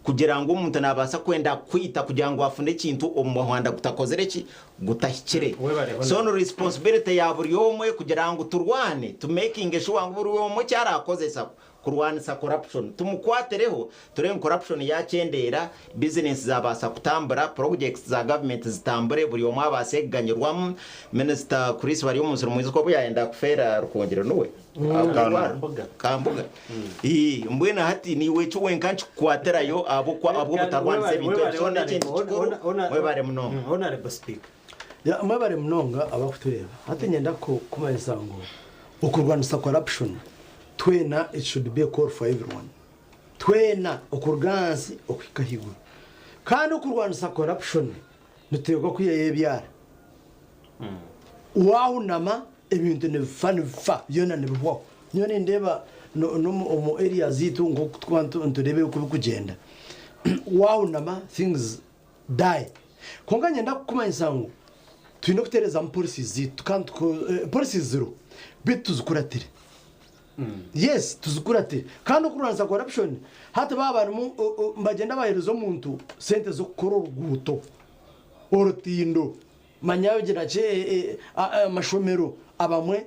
kugira ngo umuntu nabasa kwenda kwita kugira ngo afune kintu umuhanda kutakozere ki gutahikire Webareho so no responsibility ya buri umwe kugira ngo turwane to making sure ngo buri umwe cyarakoze sako kurwanisa corruption tumukwatereho turenge corruption yakendera business zabasa kutambura projects za government zitambure buri umwe abaseganyirwamo minister Chris bari umusoro mwizo ko yayenda kufera rukongera nuwe kambuga mbwena hati ni wecho wenkanchi kwaterayo abo butarwanise bintu so n'ikindi kikuru webare muno honorable speaker ya mwebare mnonga abakutureba hati nyenda ko kumayisa ngo ukurwanisa corruption twena it should be a call for everyone twena ukurgansi okikahigura kandi ukurwanisa corruption nitego kuyebyara wawunama ebintu ne fa yona ne bwo nyone ndeba no mu area zitu ngo twantu nturebe uko kugenda wawunama things die konganya ndakumanyisa ngo twino kutereza policies zitu kandi policies zero bituzukuratire yes tuzukurate kandi ukuranza corruption hata babantu mbagenda baherezo muntu sente zo koro guto orutindo manyagira che mashomero abamwe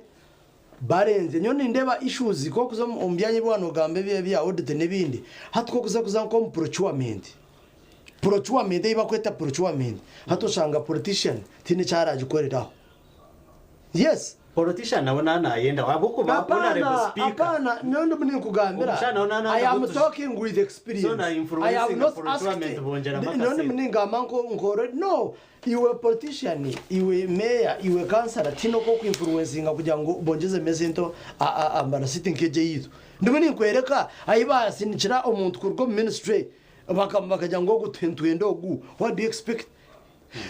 barenze nyone ndeba issues ko kuza umbyanye bwano gambe bya audit nebindi hatwo kuza ko procurement iba kweta procurement hato shanga politician tine cyaraje koreraho yes politician nabona nayenda wabuko honorable speaker hapana nyondo mni kugambira I am talking with experience so na I have not procurement bonjera makase nyondo mni ngamanko ngore no iwe politician iwe mayor iwe councilor tino ko influencing kugira ngo bonjeze mesento ambara sitting keje yizo ndimuni kwereka ayiba sinikira umuntu kurwo ministry bakajya ngo gutwentwendo gu what do you expect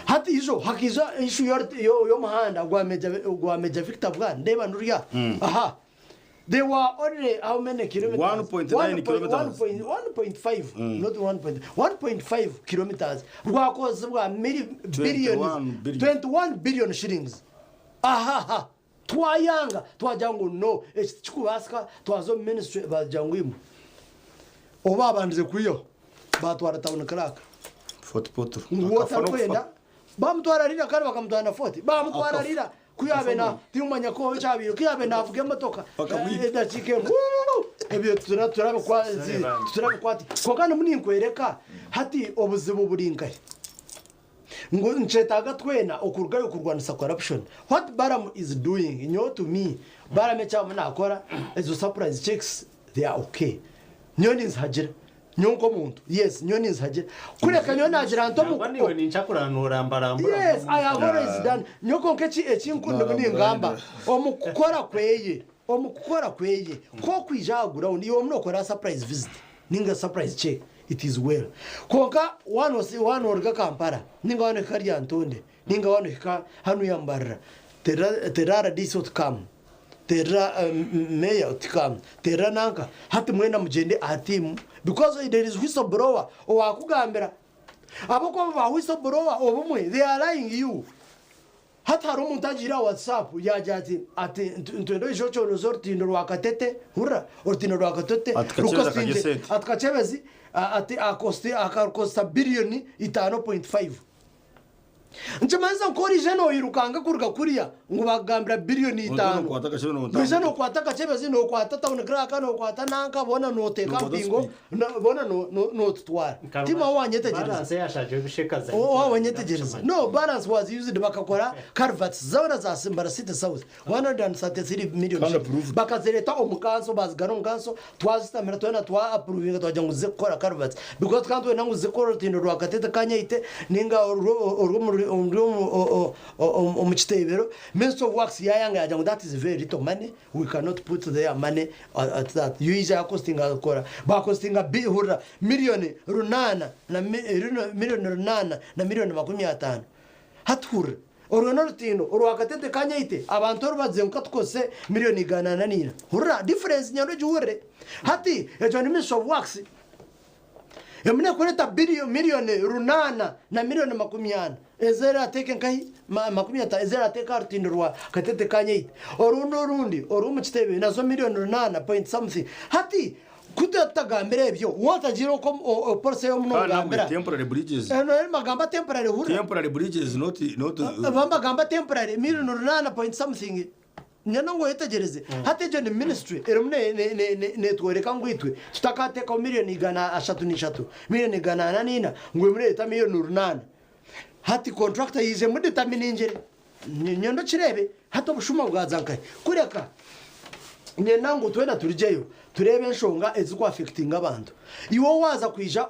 hati izo hakiza ishu yo muhanda gwa meja Victor bwan ndeba nuriya aha they were only how many kilometers 1.9 kilometers 1.5 not 1.5 kilometers rwakoze bwa billion 21 billion shillings aha twayanga twajango no ekikubaska twazo ministry bajangwimo obabandize kuyo batwara town crack 40 potro wotapenda bamutwararira kandi bakamutwana 40 bamutwararira kuyabena timumanya ko cyabiro kuyabena avuge motoka edachike ebyo turabikwati ko kandi munikwereka hati obuzibu buringari ngo nchetaga twena okurgayo kurwanisa corruption what Baram is doing to me Baram cyamo nakora ezo surprise checks they are okay nyoni nzhagira nyonko muntu yes nyoni nzhagira kureka nyoni agira nto mu niwe ninchakuranura mbarambura yes I have always done nyoko nkechi ekinkundu ngamba omukukora kweye ko kwijagura undi yo mnokora surprise visit ninga surprise check it is well konka one orga Kampala ninga wane kari antonde ninga wane ka hanu yambarra terara disot kam terra meya utikam terra nanka hati mwena mugende atimu because there is whistleblower owakugambira abako ba whistleblower obumwe they are lying you hata hari umuntu agira WhatsApp yajati ati ntwendo ijocho rozortindo rwakatete hura ortindo rwakatete rukostinje atkachebezi ati akakosta billion 5.5 nchimanza nkori jeno irukanga kurga kuriya ngo bagambira billion 5 bizano kwataka chebezi no kwatata unagraka no kwatananka bona no teka bingo bona no tutwara tima wanyetegereza balance yashaje bishekaza wanyetegereza no balance was used bakakora carvats zona za Simbara City South 133 million bakazereta omukanso bazigana omukanso twazistamira twena twa approving twajya nguze gukora carvats because kandi wena nguze gukora tindo rwakatete kanyaite ninga omukitebero Minister of Works yayanga yajya ngo that is very little money we cannot put their money at that you is costing akora ba costing hura million runana na million runana na million 50 hatura orwana rutino orwakatete kanyaite abantu bazenguka tukose million 100 hura difference nyando juhure hati ejo ni Minister of Works yamune kureta million runana na million 50 ezera taken kai makumyata ezera take rutindurwa katete kanyaite orundi orumukitebe nazo million runana point something hati kudatagambira ebyo watagira ko police yo muno gambira temporary bridges magamba temporary hura temporary bridges not magamba temporary million 9 point something nyana ngo yetegereze hateje ni ministry erumne ne twereka ngwitwe tutakateka million igana 3 million igana 8 ngo muri eta million 8 hati contractor yize muri determine ingere nyondo kirebe hato bushuma bwazankaye kureka nyena ngo twena turijeyo turebe nshonga eziko affecting abantu iwo waza kwija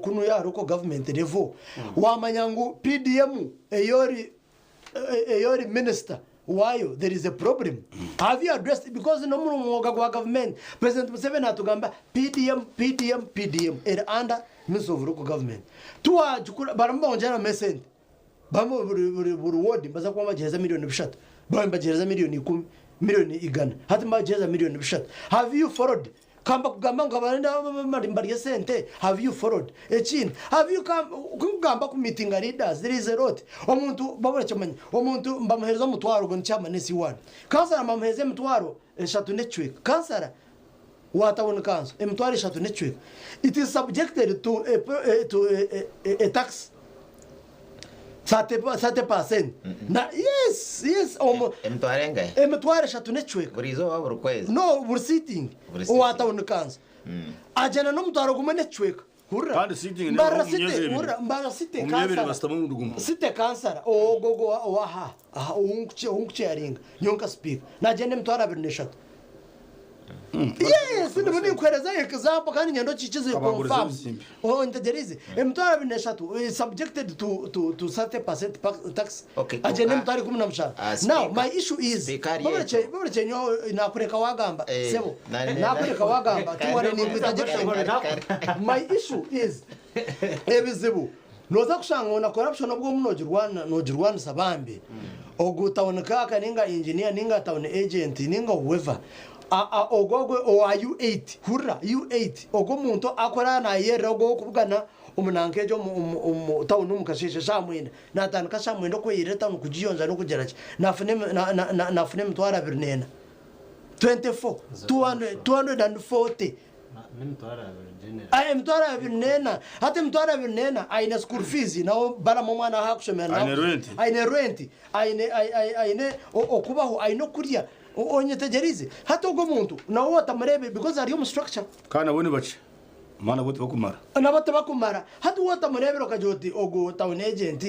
kuno yaro ko government level wamanya ngo PDM eyori minister wayo there is a problem have you addressed because no mwoga kwa government president Museveni atugamba PDM under minister of local government tuwa baramba onjana mesent bamo buri ward baza kwa majeza milioni 3 bamba jeza milioni 10 milioni igana hati majeza milioni 3 have you followed kamba kugamba ngabarenda mbari sente have you followed echin have you kugamba ku meeting leaders there is a lot omuntu babura cyamanye omuntu mbamuhereza mutwaro ngo ncyama nesi 1 kansara mbamuhereze mutwaro 3 network kansara watabona kanso mutwaro 3 network it is subjected to a tax 30%. Na yes mtware 3 network burizo waburu kwezi no buri sitting watabona kanso ajana no mutwaro gume network hurra kandi sitting mbara sitting kansara site kansara ogogo waha unkuche aringa nyonka speak na jene mtwara 2 yes ndibuni kwereza example kandi nyando chichize confirm integerize mtwara 2 is subjected to 30% tax ajene mtwari 15 now my issue is babure chenyo nakureka wagamba sebo nakureka wagamba tuwane ni my issue is ebizibu noza kushanga corruption obwo munogirwana sabambe ogutawoneka kaninga engineer ninga tawone agent ninga whoever ogogwe oyu 8 hurra u8 ogo muntu akora na yera ogo kubugana umunankejo mu town umukashisha shamwenda natanka shamwenda ko yireta no kujiyonza no kugeraki nafune mtwara birnena 24 240 mtwara birnena hata mtwara birnena aina school fees na bara mwana hakushomera aina rent aina okubaho aina kurya onye tegerize hata ugo muntu nawo watamurebe because ari mu structure kana bone bace mana bote bakumara nabate bakumara hata watamurebero kajoti ogo town agent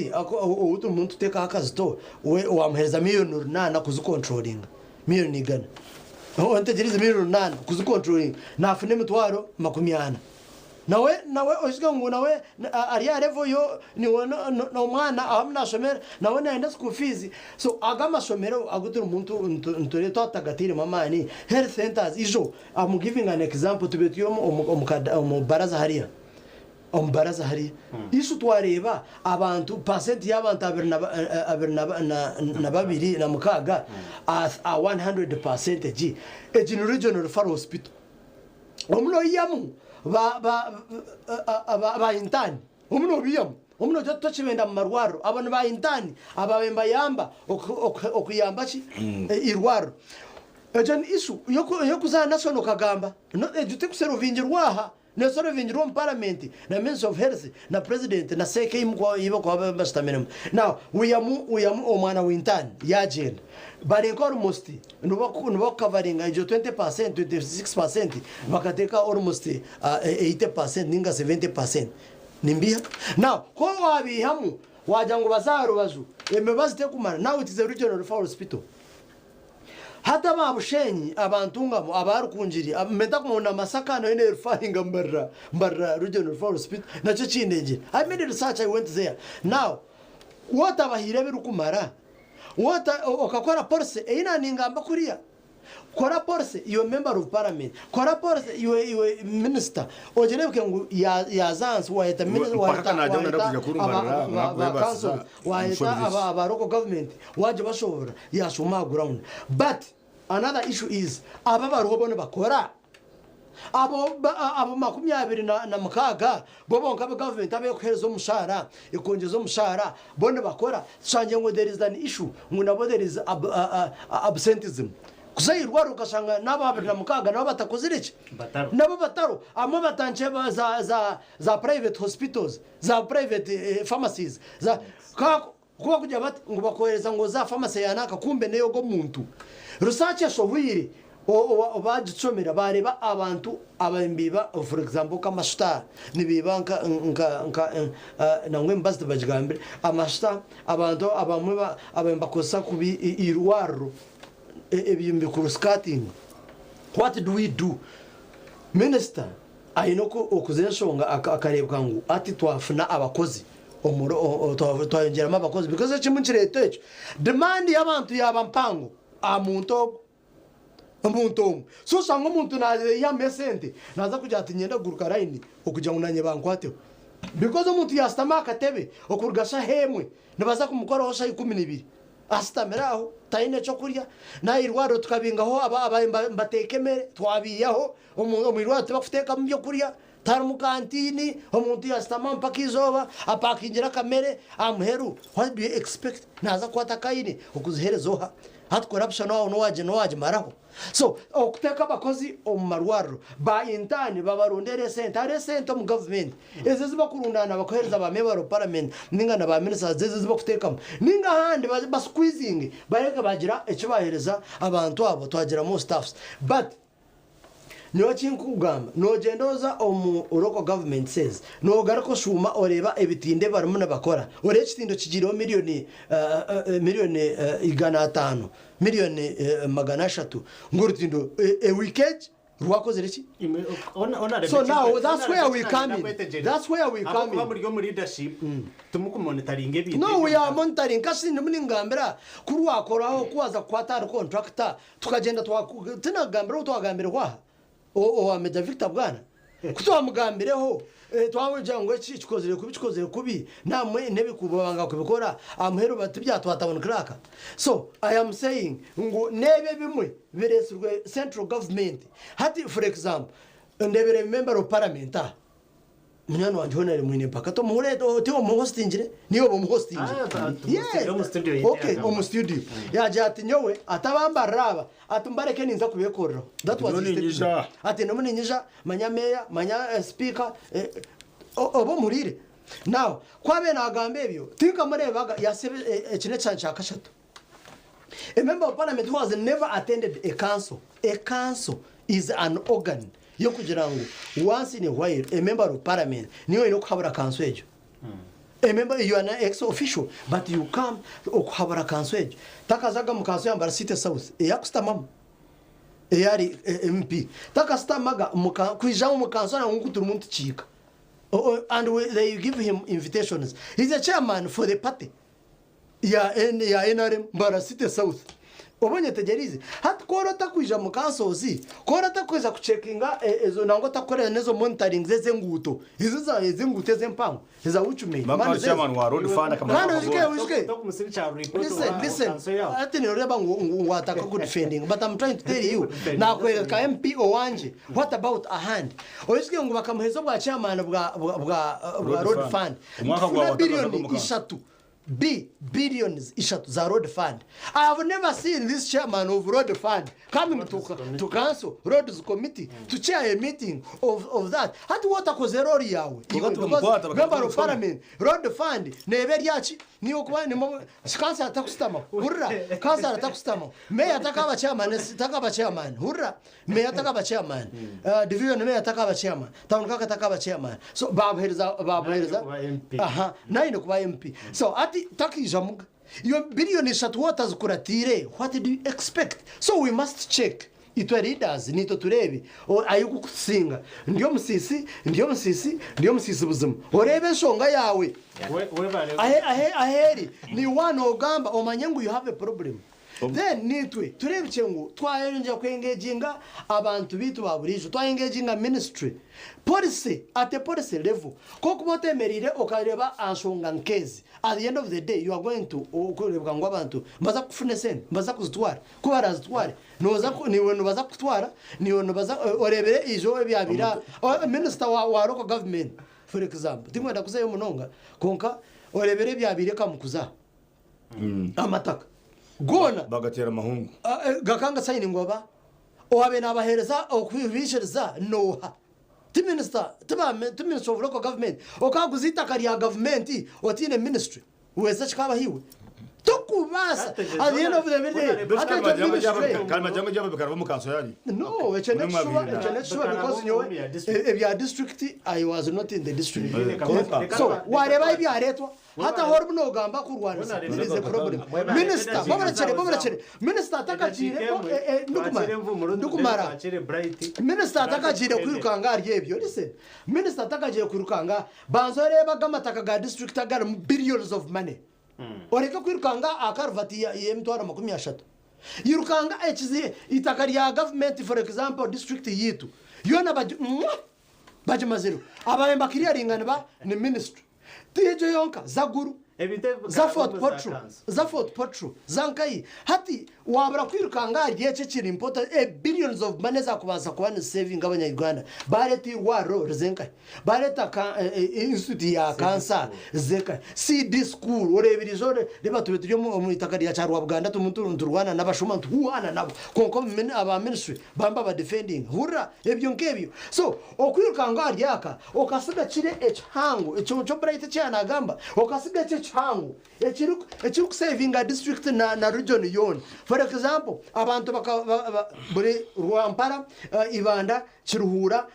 utu muntu teka akazi to we wamhereza million 8 kuzi controlling million igana ontegerize million 8 kuzi controlling nafune mutwaro 20 nawe oshiga ngo nawe ari level yo ni no mwana amna shomera nawe naenda school fees so agama shomero agutura umuntu ntore twatagatire mamani health centers ijo I'm giving an example to betyo baraza hariya ombaraza hariya isu twareba abantu percent y'abantu na babiri na mukaga as a 100% g regional referral hospital omno yamu ba intani umno biyam umno jotto chibenda marwaro abantu ba intani ababemba yamba okuyamba chi irwaro ejan isu yokuza national kagamba no ejute kusero vinjirwaha na soro vinjirwa parliament na minister of health na president na seke imko yibo kwa bastaminem now we am omwana wintani yagenda bari almost nubo covering ajo 20% 26% bakateka almost 80% ninga 70% nimbia now ko wabihamu wajango bazarubazu emebazite kumara now it is a regional referral hospital hata babushenyi abantungamo abarukunjiri meta kumona masakano ene referring mbarra regional referral hospital nacho chindeje I made research I went there now what abahire birukumara what okakora policy ina ningamba kuriya kora policy you member of parliament kora policy you minister ojenebuke ngo yazansi wahita minister wahita council wahita aba local government waje bashobora yashuma ground but another issue is aba baruhobone bakora abo 20 na mukaga bobonka government abe kuhereza umushara ikongeza umushara bone bakora sanje ngo there is an issue ngo nabo there is absenteeism kuzayirwara ugasanga n'ababiri na mukaga nabo batakoze iki Bataro. nabo bataro amwe batanje za private hospitals za private pharmacies za kuba kujya ngo bakohereza ngo za pharmacy yanaka kumbe neyo go muntu rusache shobwire bajicomera bareba abantu abambiba for example kama star nibibanka nka namwe mbazite bajigambire amasta abantu abamwe abambakosa kubi irwaro ebyimbi ku skating. What do we do? Minister ayinoko okuzeshonga akarebwa ngo ati twafuna abakozi omuro twayongeramo abakozi because ekimu kireto ekyo demand y'abantu yabampango amuntu so sanga umuntu na ya mesente naza kujya ati nyenda guruka line okujya unanye bankwateho because umuntu yastama akatebe okurgasha hemwe nabaza kumukora hosha 12 asitameraho tayine cyo kurya nayirwaro tukabingaho batekemere twabiyaho umwirwaro tubafuteka mu byo kurya tari mu kantini umuntu yastama mpaka izoba apakingira kamere amheru. What do you expect? Naza kwata kayine okuziherezoha hat corruption no waje maraho. So okuteka abakozi omumarwaro ba intani babarondere sente mu government eziziba kurundana bakohereza ba member of parliament ninga na ba ministers ziziba kutekamo ninga handi ba squeezing bareka bagira icyo bahereza abantu abo twagira mo staffs but no chinkugamba no gendoza local government says no garako shuma oreba ebitinde barimo nabakora ore ekitindo kigiro miliyoni igana 5 miliyoni magana 3 ngurutindo a weekend rwakoze reki. So now that's where we come in muri leadership tumuku monitoring ebintu. No, we are monitoring kasi ndimungambira kurwakoraho kuwaza kwatara contractor tukagenda tunagambira twagambira kwa Meja Victor bwana kutwamugambireho twawuja ngo iki kikozere kubi namwe nebikubanga kubikora amhero batibya twatabona kraka. So I am saying ngo nebe bimwe biresurwe central government hati for example ndebere member of parliament Mnyano wanje honere mwine paka to muhure to mu hostingire niyo bo mu hostingire okay mu studio yaje ati nyowe atabamba raba atumbareke ninza kubekorera that was ati no muninjija manya meya manya speaker obo murire now kwabe nagambe ebyo tinka murebaga yasebe ekine cyanshaka shato. A member of parliament who has never attended a council is an organ yo kugira ngo once in a while a member of parliament niyo ino kuhabura council ejo. A member you are an ex official but you come okuhabura council ejo takazaga mu council yambara city south yakustamama yari MP takastamaga kwijamo mu council na ngukutura umuntu chika and they give him invitations. He's a chairman for the party ya NRM mbara city south. Obonye tegerize hat korota kwija mu kansozi korota kweza kucheckinga ezo nango takorera nezo monitoring zeze nguto izo za ezinguto ezempango eza uchume man chairman wa road fund kama listen ati ni reba ngwataka ku defending but I'm trying to tell you na kweka MP wanje what about a hand oyisike ngo bakamuhezo bwa chairman bwa road fund billion ishatu billions ishatu za road fund. I have never seen this chairman of road fund coming to council roads committee to chair a meeting of that. Hati wata kozerori yawe member of parliament road fund neberi yachi niyo kuba ni kansa atakustama hurra kansa atakustama meya atakaba chairman hurra meya atakaba chairman division meya atakaba chairman town kaka atakaba chairman so babhereza aha naino kuba MP so takijamuga iyo billion eshatu watazukuratire. What do you expect? So we must check itwa leaders nito turebe ayuko kusinga ndiyo musisi buzima orebe shonga yawe aheri ni one ogamba omanyengu you have a problem. Then nitwe turebe cyengu twayenja kwengeginga abantu bitu baburijo twayengeginga ministry policy at a policy level ko kubotemerire okareba anshonga nkezi. At the end of the day you are going to okurebwa ngo abantu baza kufune sen baza kuzitwara ko barazitwara noza niwe no baza kutwara niwe no baza orebere ijo ebyabira minister wa local government for example timwenda kuzayo munonga konka orebere byabire kamukuza amataka gona bagatera amahungu gakanga sayini ngoba ohabe nabahereza okwibishiriza noha ti minister of local government okaguzita kariya government otine ministry weza chikaba hiwe tukubasa at the end of the day kalma jambo jabo bikarabo mukanso yani no it's not sure because you know if you are district I was not in the district so whatever if you are retwa hata horbuno gamba kurwanisa there is a problem minister minister atakajire ndukumara minister atakajire kwirukanga aryebyo listen minister atakajire kwirukanga banzoreba gamataka ga district agar billions of money oreka kwirukanga akarvati ya M2 30 yirukanga HZ itakaria government for example district yitu yona baje mazero abahemba kiriya ringana ba ni ministry tijo yonka zaguru za Fort Potro zankai hati wabra kwirukanga yeche kiri important billions of money za kubaza kubana saving abanya Uganda bareti waro zenkai bareta ka institute ya cancer zeka CD school orebirizo reba tubetyo mu itakari ya charwa Uganda tumuturwana n'abashuma tuwana nabo konko aba ministry bamba ba defending hura ebyo nkebyo so okwirukanga yaka okasiga kire echangu echo bright cyana gamba okasiga changu echiruku saving a district na region yon for example abantu buri Rwampara Ibanda Kiruhura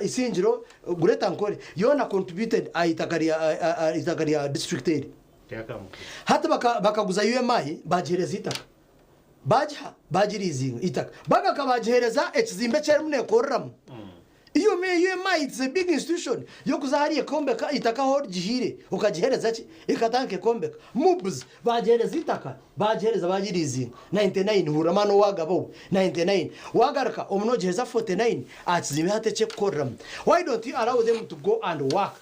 Isinjiro Gureta Nkore yona contributed itakaria district aid hata bakaguza UMI bajereza itaka bajirizinga itaka bakabajereza ekizimbe cyerumne korramu iyo UMI it's a big institution yo kuzahariye kombeka itaka hor gihire ukagihereza ki ikatanke kombeka mubs bagereza itaka bagereza bagirizi 99 huramano wagabo 99 wagaraka omnogeza 49 atizime hatece koram why don't you allow them to go and work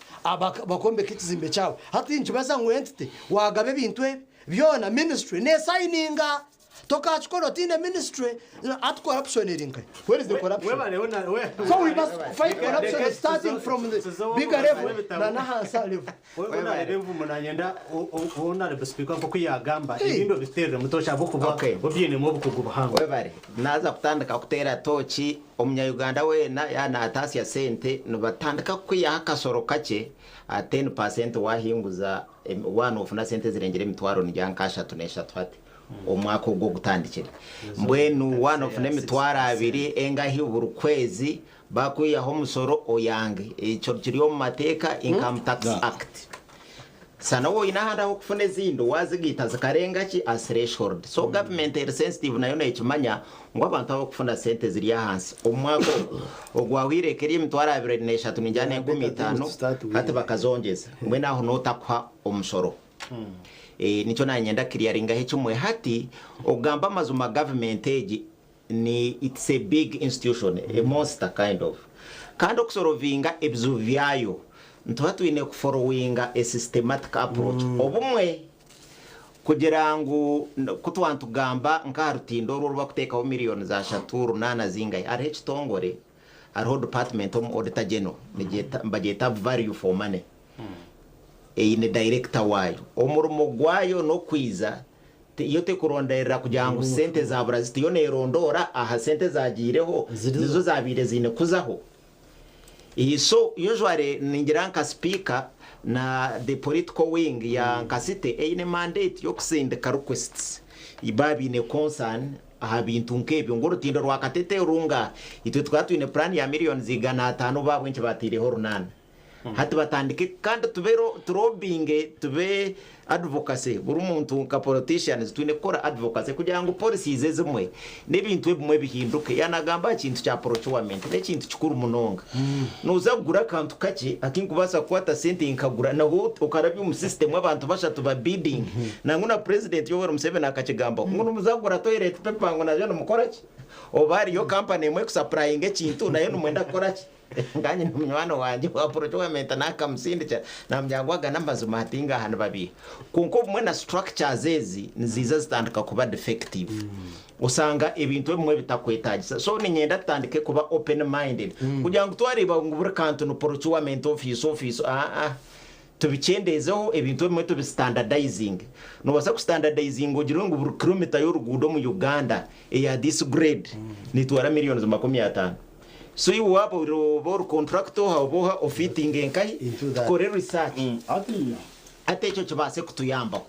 bakombeka ikizimbe cyawe hati inchibaza ngwentite wagabe bintwe byona ministry ne signinga toka chikoro tine ministry at corruption erinka where is the corruption so we must fight corruption starting from the bigger level na hasa level wena revu munanyenda ona le speaker ko kuyagamba ibindo biterere mutosha bukuba obyene mu bukuguba hango webare naza kutandika kutera tochi omunya Uganda wena yana atasi ya sente no batandika kuya kasoro kake 10% wahinguza one of na sente zirengere mitwaro njankasha tunesha twate omwaka go gutandikira mbwenu one of nemitwara 2 engahi buru kwezi bakuya ho musoro oyange ico kiriyo mu mateka income tax act sana wo inahanda ho kufune zindo wazigita zikarenga ki as threshold so government is sensitive nayo nekimanya ngo abantu abo kufuna sente ziri hansi omwaka ogwawire kiri mitwara 23 ninjane 15 hati bakazongeza mbwena aho notakwa omusoro nicho nanyenda clearinga hechumwe hati ogamba mazuma government age ni it's a big institution a monster kind of kando kusorovinga ebzu vyayo ntwatu ine kufollowinga a systematic approach obumwe kugira ngo kutwantu gamba nkarutindo ruba kuteka ho millions za shaturu nana zingai ari hechitongore ari department of auditor general bageta value for money ine director wayo omurumo gwayo no kwiza yote kurondera kujangu sente za Brazil yo nerondora aha sente zagireho nizo zabire zine kuzaho so usually ningiranka speaker na the political wing ya nkasite ine mandate yo kusendeka requests ibabi ne concern aha bintu nkebyo ngoro tindo rwakatete runga itwe twatwine plan ya millions zigana 5 babwenche batireho runana hati batandike kandi tubero trobinge tube advocacy buri muntu ka politicians twine kora advocacy kugira ngo policies zimwe nebintu ebimwe bihinduke yanagamba kintu cya procurement ne kintu kikuru munonga nuza kugura kantu kake akinkubasa kwata sente inkagura naho ukarabi mu system abantu bashatu ba bidding nanguna president Yoweri Museveni akakigamba ngo muzagura toilet paper ngo naje no mukoraki obari yo company imwe kusupplying ekintu nayo numwenda koraki nganye n'umwana wanje wa procurement nakamusindika nambyagwaga nambazo matinga hano babi kunko mwe na structures ezi nziza zitandika kuba defective usanga ibintu bimwe bitakwetagisa so ninyenda tandike kuba open minded kugira ngo twareba ngo buri kantu no procurement office tubicendezeho ebintu bimwe tubistandardizing nobasa ku standardizing ugira ngo buri kilometer y'urugudo mu Uganda ya this grade nitwara miliyoni 50. So you wapo ro contractor haboha ofitting enkai kore research ate cyo kibase kutuyamba.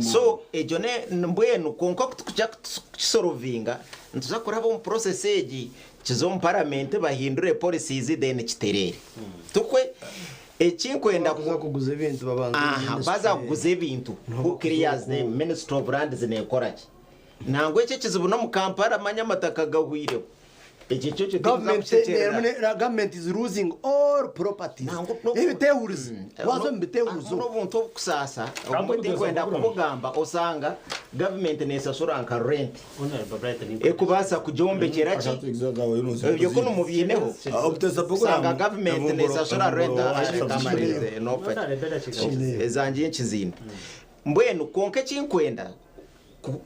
So ejone mbwenu konko kuja kusorovinga ntuza kuraba mu process eji kizo mu parliament bahindure policies then kiterere tukwe ekinkwenda kuguza ibintu babanza baza kuguza ibintu ukiriyaze the Ministry of Land zinekoraki nangwe cyo kizibu no mu Kampala amanyamataka gahwire government is losing all properties ebitehuriza wazo mbitehurizo n'obuntu obukusasa obumwe kwenda kubugamba osanga government nesasura nka rent ekubasa kujombekera ki ebyo kuno mubyineho osanga government nesasura rent akamarize nope ezangiye nkizina mbwenu konke kinkwenda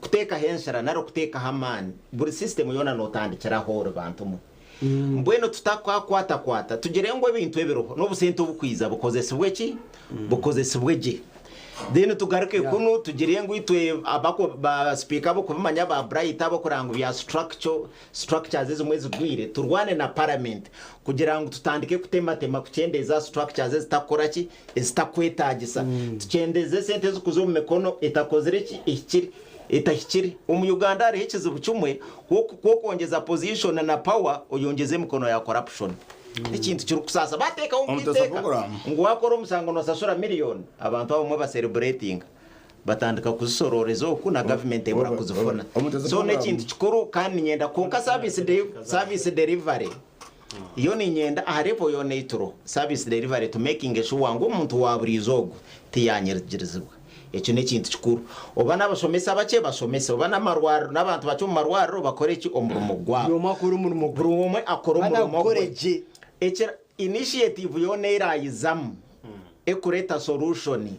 kuteka henshara naro kuteka hamani buri system yona notandikira horo bantu mu mbweno tutakwakwata tugere ngo ebintu ebiroho no busente obukwiza bukozesebwe ki bukozesebwe je then tugaruke kuno tugere ngo itwe abako ba speaker bo kubamanya ba bright abo kurango bya structures ezimwezi gwire turwane na parliament kugira ngo tutandike kutematema kucendeza structures zitakora ki ezitakwetagisa tucendeze sente zo kuzo mu mekono etakozere ki ikiri etahikiri Uganda ari hekizibu cyumwe ko kongeza position na power oyongeze mikono ya corruption ikintu kiri kusasa bateka ukwiteka ngo wakora umusango no sasura million abantu abo ba celebrating batandika kuzisororezo ku na government ebura kuzifona so nekintu kikuru kandi nyenda konka service delivery iyo ni nyenda aharepo yo neitro service delivery to making sure ngo umuntu waburizogo tiyanyerezirizibwa ecyo ne kintu kikuru oba nabasomesa bake basomesa oba namarwaro nabantu bacyo marwaro bakore ki omurumo gwabo yo makuru omurumo umwe akora omurumo goreje ecyo initiative yo neirayizamu ekureta solution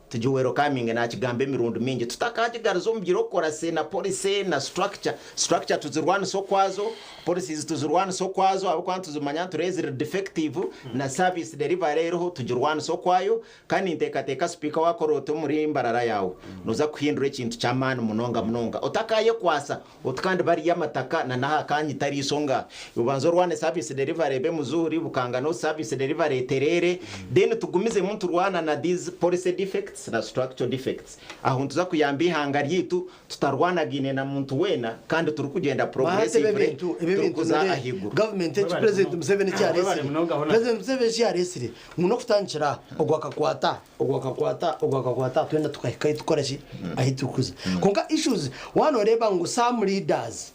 tujuwero coming na kigambe mirundo mingi tutakajigarizo mbyiro kora se na police na structure tuzirwana so kwazo policies tuzirwana so kwazo abo kwantu zumanya turezire defective na service delivery rero tujirwana so kwayo kandi ntekateka speaker wakoroto muri imbarara yawo nuza kuhindura ikintu cyamana munonga utakaye kwasa utkandi bari yamataka na naha kanyi tari isonga ubanzo rwane service delivery be muzuri bukanga no service delivery terere then tugumize muntu rwana na these policy defects na structural defects aho ntuza kuyamba ihanga ryitu tutarwana gine na muntu wena kandi turi kugenda progressively tukuza ahigu government president Museveni cyarese muno kutangira ogwakakwata twenda tukahikaye tukoreshi ahitukuza konka issues one reba ngo some leaders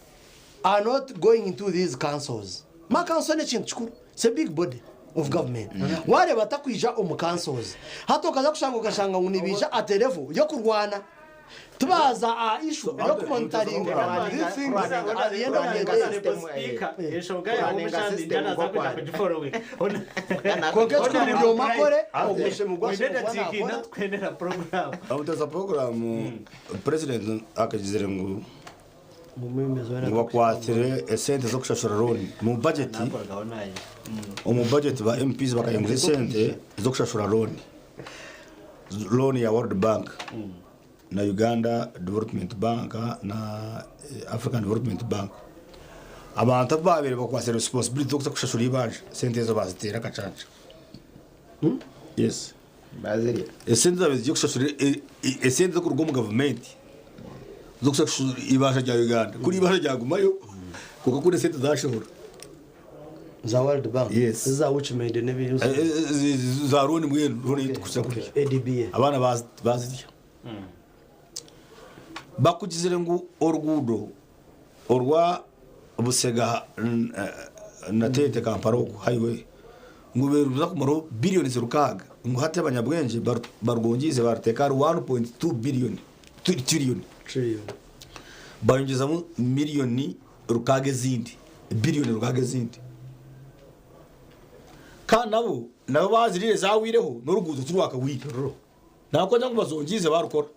are not going into these councils ma council ne chintu chikuru it's a big body of government wale batakwija councils hato kaza kushanga gashanga unibija atelevo yo kurwana tubaza issue yo kumonitoring these things at the end of the day speaker yeshoga ya umushandi jana za kuja kujifollow konke twyo makore ogushe mugwashe na twendera program abutaza program president akagizere ngo wakwatire esente zo kushashura loan mu budget ba MPs bakayenguza sente zo kushashura loan ya World Bank na Uganda Development Bank na African Development Bank abantu babere bakwasira responsibility zo kushashura ibanje sente zo bazitera kacaca yes baziri esente zo kushashura esente zo kurugoma government zo kushashura ibanje rya Uganda kuri ibanje rya gumayo kuko kuri sente zashobora za World Bank yes za which made nebi za roni mwenu roni kusakuri ADB abana bazirya bakugizire ngo orugudo orwa busega na tete Kampala highway ngo beruza kumaro billion zirukaga ngo hate abanyabwenje bargongize barteka 1.2 billion trillion bayongeza mu miliyoni rukage zindi billion rukage zindi kanabo nabo bazirire zawireho n'urugudo turwaka wiro nako njya ngo bazongize barukora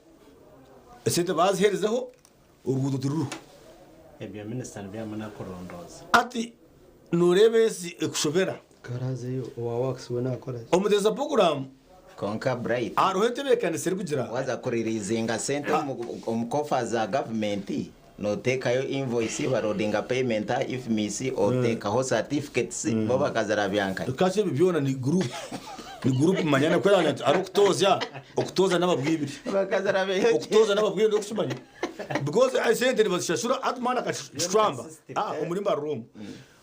esente baziherezeho urugudo tururu ebya minister byamana korondoza ati nurebe si ekushobera karaze yo wa works we nakora omudeza program konka bright aruhete bekane serbugira waza kuririzinga sente umukofa za government notekayo invoice barodinga payment if misi otekaho certificates bo bakazarabyanka kashe bibyona ni group manyana ko yana ari okutoza n'ababwibiri bakazarabe okutoza n'ababwibiri no kushimanya because I said that bashashura atmana ka Trump umuri room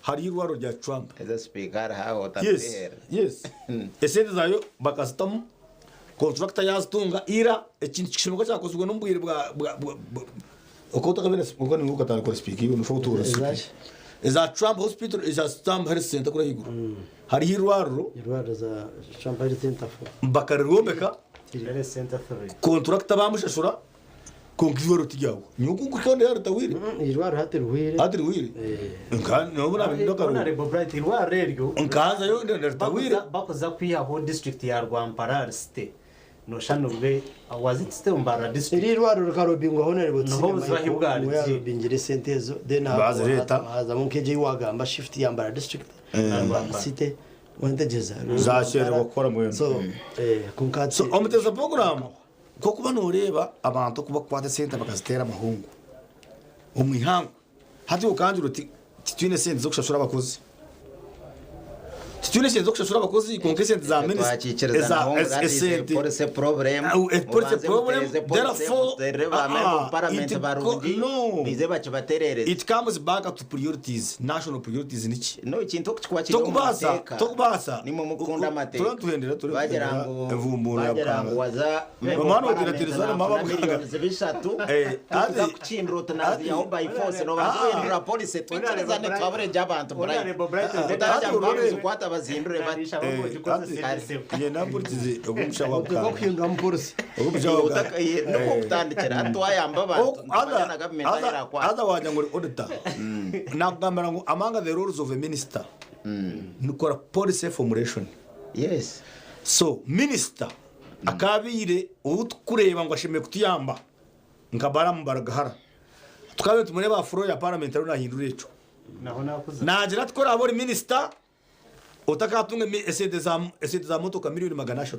hari irwaro rya Trump as a speaker how yes esente zayo bakasitamu contractor yaztunga ira ikintu kishoboka cyakozwe n'umbwire bwa okota kabera uko ni ukatana ko speak ibo nufoto za Trump hospital za Trump health center kuri higo hari irwaro za Trump health center bakarwombeka health center 3 contractor bamushashura konkivoro tijawo nyuku kukonde yaro tawiri irwaro hatiruhire nkan nobona ndokaro honorable bright irwa reryo nkaza yo ndere tawiri bakoza kwiyaho district ya Rwampara state no shanurwe wazit state umbara district irwaro rukarobingwa honorable no zahibwari bingire sentezo then haza munkeje wagamba shift yambara district city wantegeza zashere bakora mu so kunkatse so omuteza program ko kuba noreba abantu kuba kwate sente bakazitera amahungu umwihango hati ukanjura uti titwine sente zo kushashura abakozi titwine sente zo kushashura abakozi konke sente za minister eza por ese problem therefore parliament barundi bize bacho baterereza it comes back to priorities national priorities niki no ikintu cy'amateka tokubasa ni mu mukunda amateka tuhendera bagira ngo emvumburo yapanga waza mano direteriza mababwanga zibishatu ati kucindrota nazi ya by force no bazoyendura police twingereza ne twabure j'abantu baraye kwata bazindure batisha ye namburtize obumusha wabukanga ko kwinga mpolisi obumusha wabukanga no kutandikira atwayamba abantu banyana government ayira kwa ada wanya ngori auditor nakugambira ngo among the roles of a minister nukora policy formulation yes so minister akabire ukureba ngo ashime kutiyamba nkabara mubaragahara tukabe tumureba afro ya parliament ari nahindura ico naho nakuza nagira twora abori minister utakatunga esede za motoka milioni 300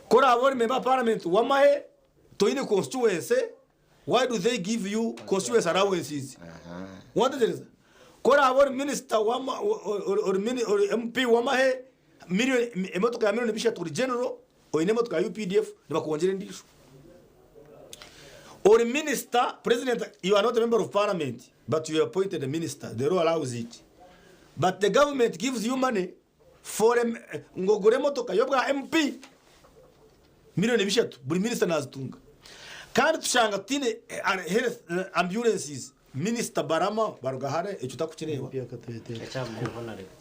kora abori member parliament wamahe toine constituency why do they give you constituency allowances what is kora abori minister wama or MP wamahe milioni emotoka ya milioni bishatu general oine motoka ya UPDF nibakongere ndisho or minister president you are not a member of parliament but you are appointed a minister the law allows it but the government gives you money for ngogore motoka yobwa MP milioni bishatu buri minister nazitunga kandi tushanga tine health ambulances minister barama barugahare icyo takukirewa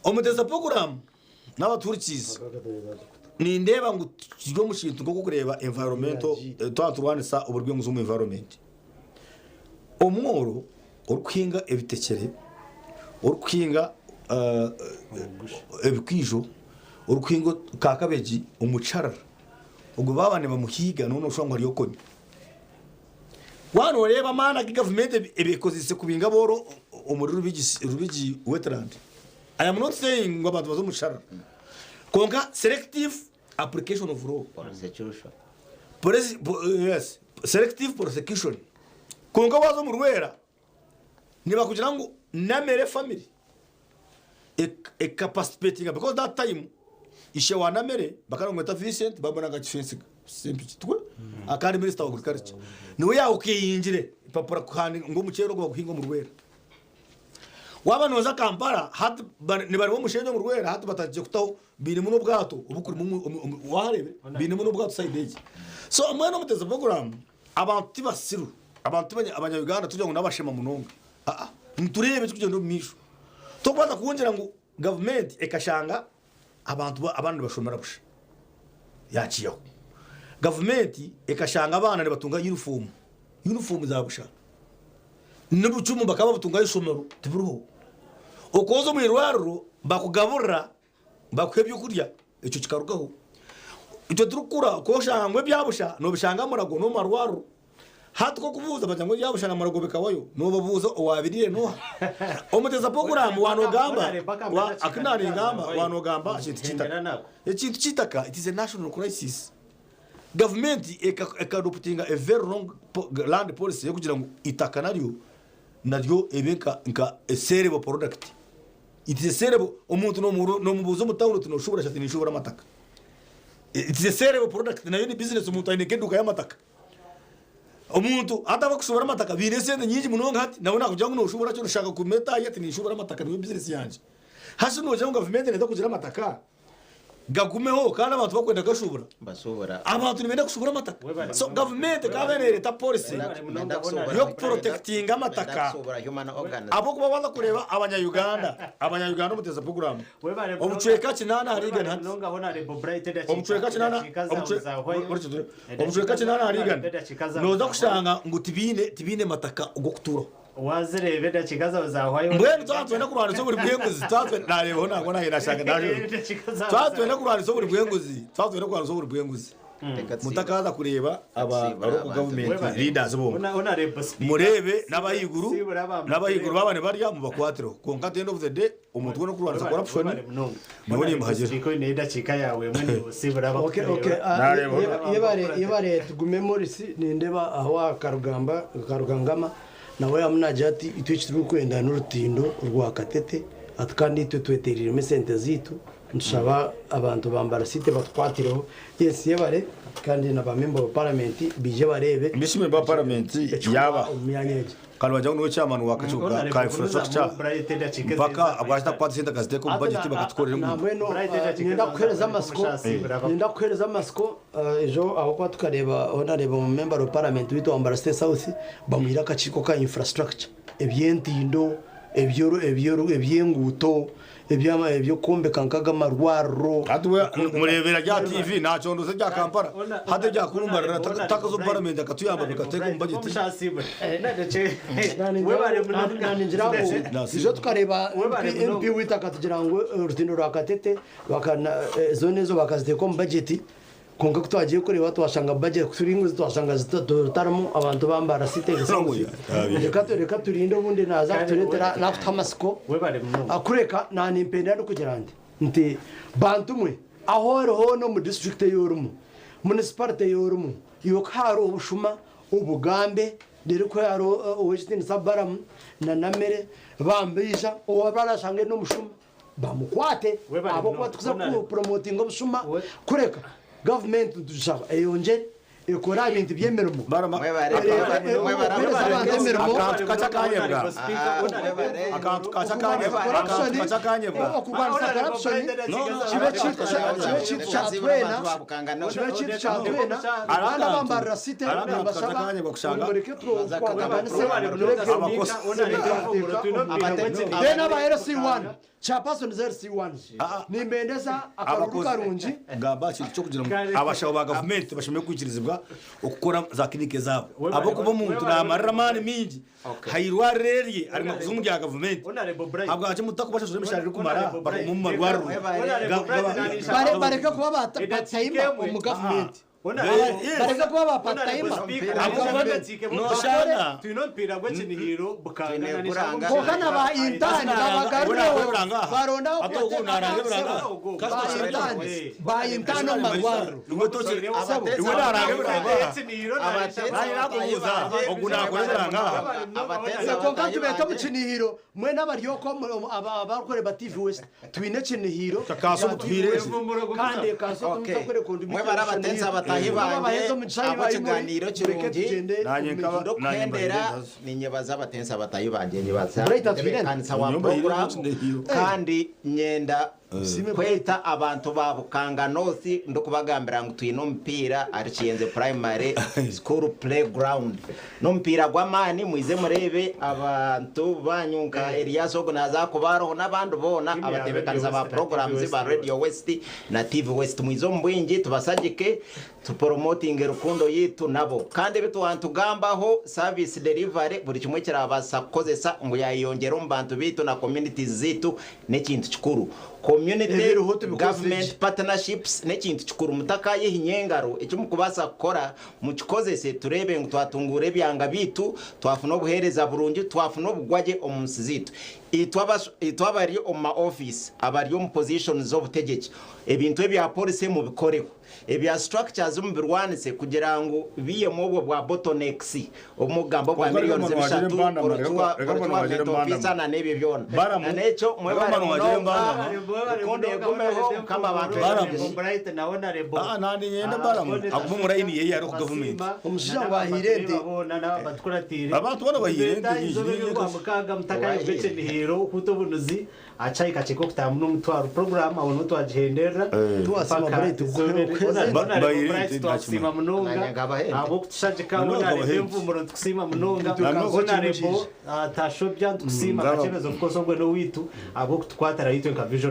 omuteza program n'abaturikiza ni ndeba ngo tujye mushintu ngo kureba environmental twanturwanisa uburyo nguzo mu environment omworo urukinga ebitekere urukinga ebikwijo urukingo kakabeji umucarara ubwo babane bamuhiga none ushobora ngo yokoni wano reba mana government ebekozise kubinga boro umuriro rubigi wetland I am not saying ngo abantu bazomucarara konka selective application of law prosecution yes selective prosecution konka wazo mu rwera niba kugira ngo namere family e capacitating because that time ishe wanamere bakarongweta Vincent babona ga defense simple twe akari minister wa agriculture niwe yaho kiyinjire papura kandi ngo mucero go guhinga mu rwera wabanoza Kampala hat ni bari bo mushenye mu rwera hat bataje kutaho biri mu bwato ubukuri mu warebe biri mu bwato side so umwana muteza program abantu basiru abantu abanya-Uganda tujya ngo nabashema munonga nturebe kugenda misho tokwaza kuwongera ngo government ekashanga abantu abandi bashomera busha yaciyeho government ekashanga abana batunga uniform za busha n'ubucumu bakaba batunga isomero tiburuho okozo mu irwaro bakugabura bakwebyo kurya icyo kikarugaho icyo turukura ko shanga ngwe byabusha no bishanga murago no marwaro hatwo kubuza bajango yabushana maragobe kawayo no babuza owabirire no omuteza program wanogamba akinari ngamba wanogamba ikintu kitaka it is a national crisis. Government ekadopting a very wrong land policy kugira ngo itaka naryo ebenka nka a cerebral product. It is a cerebral omuntu no mubuzo mutawulo tunoshobora cyane nishobora mataka. It is a cerebral product nayo ni business umuntu ayinekeduka yamataka. Omuntu ataba kushobora mataka binesende nyinji munonga hati nabona kugira ngo ushobora cyo ushaka kumeta yati nishobora mataka niyo business yanje. Hasi no je government neza kugira mataka. Gagumeho kandi abantu bakwenda gashobora basubura abantu nibenda kushobora mataka. So government kabenere ta policy yo protecting amataka abo kuba baza kureba abanya-Uganda muteza program obucweka kinana harigana hati obucweka kinana harigana noza kushanga ngo tibine mataka ugo kuturo wazirebe dakikaza bazahwayo mbwene twatwenda kurwana so buri bwenguzi twatwenda nareho ntabwo nahe nashaka naje twatwenda kurwana so buri bwenguzi mutakaza kureba aba government leaders bo murebe n'abahiguru babane barya mu bakwatiro konka at the end of the day umuntu no kurwana corruption nibone muhagera ko ne dakika yawe mwene usibura aba okay yebare tugume muri si nindeba aho karugangama nawe amunaje ati itwici turi kwenda n'urutindo rwa Katete atkandi tweterire mesente zitu nshaba abantu bambara site batwatireho yes yebare kandi na bamember wa parliament bije barebe mbishime ba parliament yaba umyanyeje kandi bajya no chairman wakachuka ka infrastructure baka abashaka kwatsinda kazite ko budget bakatkorera mu nenda kuhereza amasko ejo aho kwa tukareba onareba mu member wa parliament wito ambara state south bamuhira akachiko ka infrastructure ebyentindo ebyenguto ebyo kombe kankaga marwaro atwe murebera rya TV naco ndoze rya Kampala hade rya kurumbarira takazo parliament akatuyamba bikateka mu budget nani njirabo ijo tukareba MP witaka tugira ngo urutindo rwa Katete bakana zone zo bakaziteka mu budget konka kutwagiye kureba twashanga budget kuringo twashanga zitaramo abantu bambara site reka turinde ubundi naza turetera nakutamasko akureka nani impenda no kugira nti bantumwe aho no mu district yorumu municipality yorumu yo karo ubushuma ubugambe dere ko yaro Western Sabaram na Namere bambisha obarashange no mushuma bamukwate abo kwa tukuza promoting obushuma kureka government dushaba eyonje ekora ibintu byemerimo chapaso nzersi1 nimbendeza akarukarunji ngamba cyo kugira abashabo ba government bashime kwikirizibwa ukukora za klinike zabo abo kuba umuntu namarira mani mingi hayirwa rerye ari mu ya government abwo aje mutakubasha zo mishari kumara mu marwaro bareka kuba batayima mu government bareka kuba bapatayima noshana tuinompira gwe kinihiro bukangana nishango kokana ba intani babagarro baronda atokunarange buranga ba intano marwaro iwe narange buranga nakubuza ogunakore buranga konka tubeta mu kinihiro mwe n'abaryoko abakore ba TV West twine kinihiro kaso mutwireze kandi kaso tumukore kundi mwe barabatenza abakiganiro kirungi ndokendera ninyebaza abatenza abatayibanje nyebaza kanisa wa program kandi nyenda kweta abantu babukanga north ndokubagambira ngo tuyino mpira ari Kiyenze primary school playground no mpira gwamani muize murebe abantu banyunga Elias Ognaza kubaro n'abandi bona abatebekanza ba programs ba Radio West na TV West muizo mbwingi tubasagike tupromoting rukundo yitu nabo kandi bitwantugambaho service delivery buri kimwe kirabasa kozesa ngo yayongera umbantu bitu na communities zitu n'ikintu kikuru community Ebiruhutu government partnerships n'ekintu kikuru mutakaye hinyengaro icyo mukubasa gukora mukikozese turebe ngo twatungure byanga bitu twafuna obuhereza burungi twafuna obugwaje omunsizitu itwabari oma office abari mu positions z'obutegeki ebintu ebya police mu bikoreho ebya structures mu birwanise kugira ngo biye mu bwa bottlenecks omugambo bwa millions z'eshatu na nebe byona nanecho mwebara konde gumeho kama abantu Bright naona rebo nani yenda baramu akuvumura ini yeye ari ku government umushinga wa hirende abantu bana bahirende kwa mukaga mutakayo bece nihero kutobunuzi acha ikacheko kutamu mutwaro program abone mutwajihendera tuwasima Bright Bright twasima munonga abo kutushaje kabona remvu muronto kusima munonga nabona rebo tashobya kusima kachebezo koso ngwe no witu abo kutwatara yitwe ka vision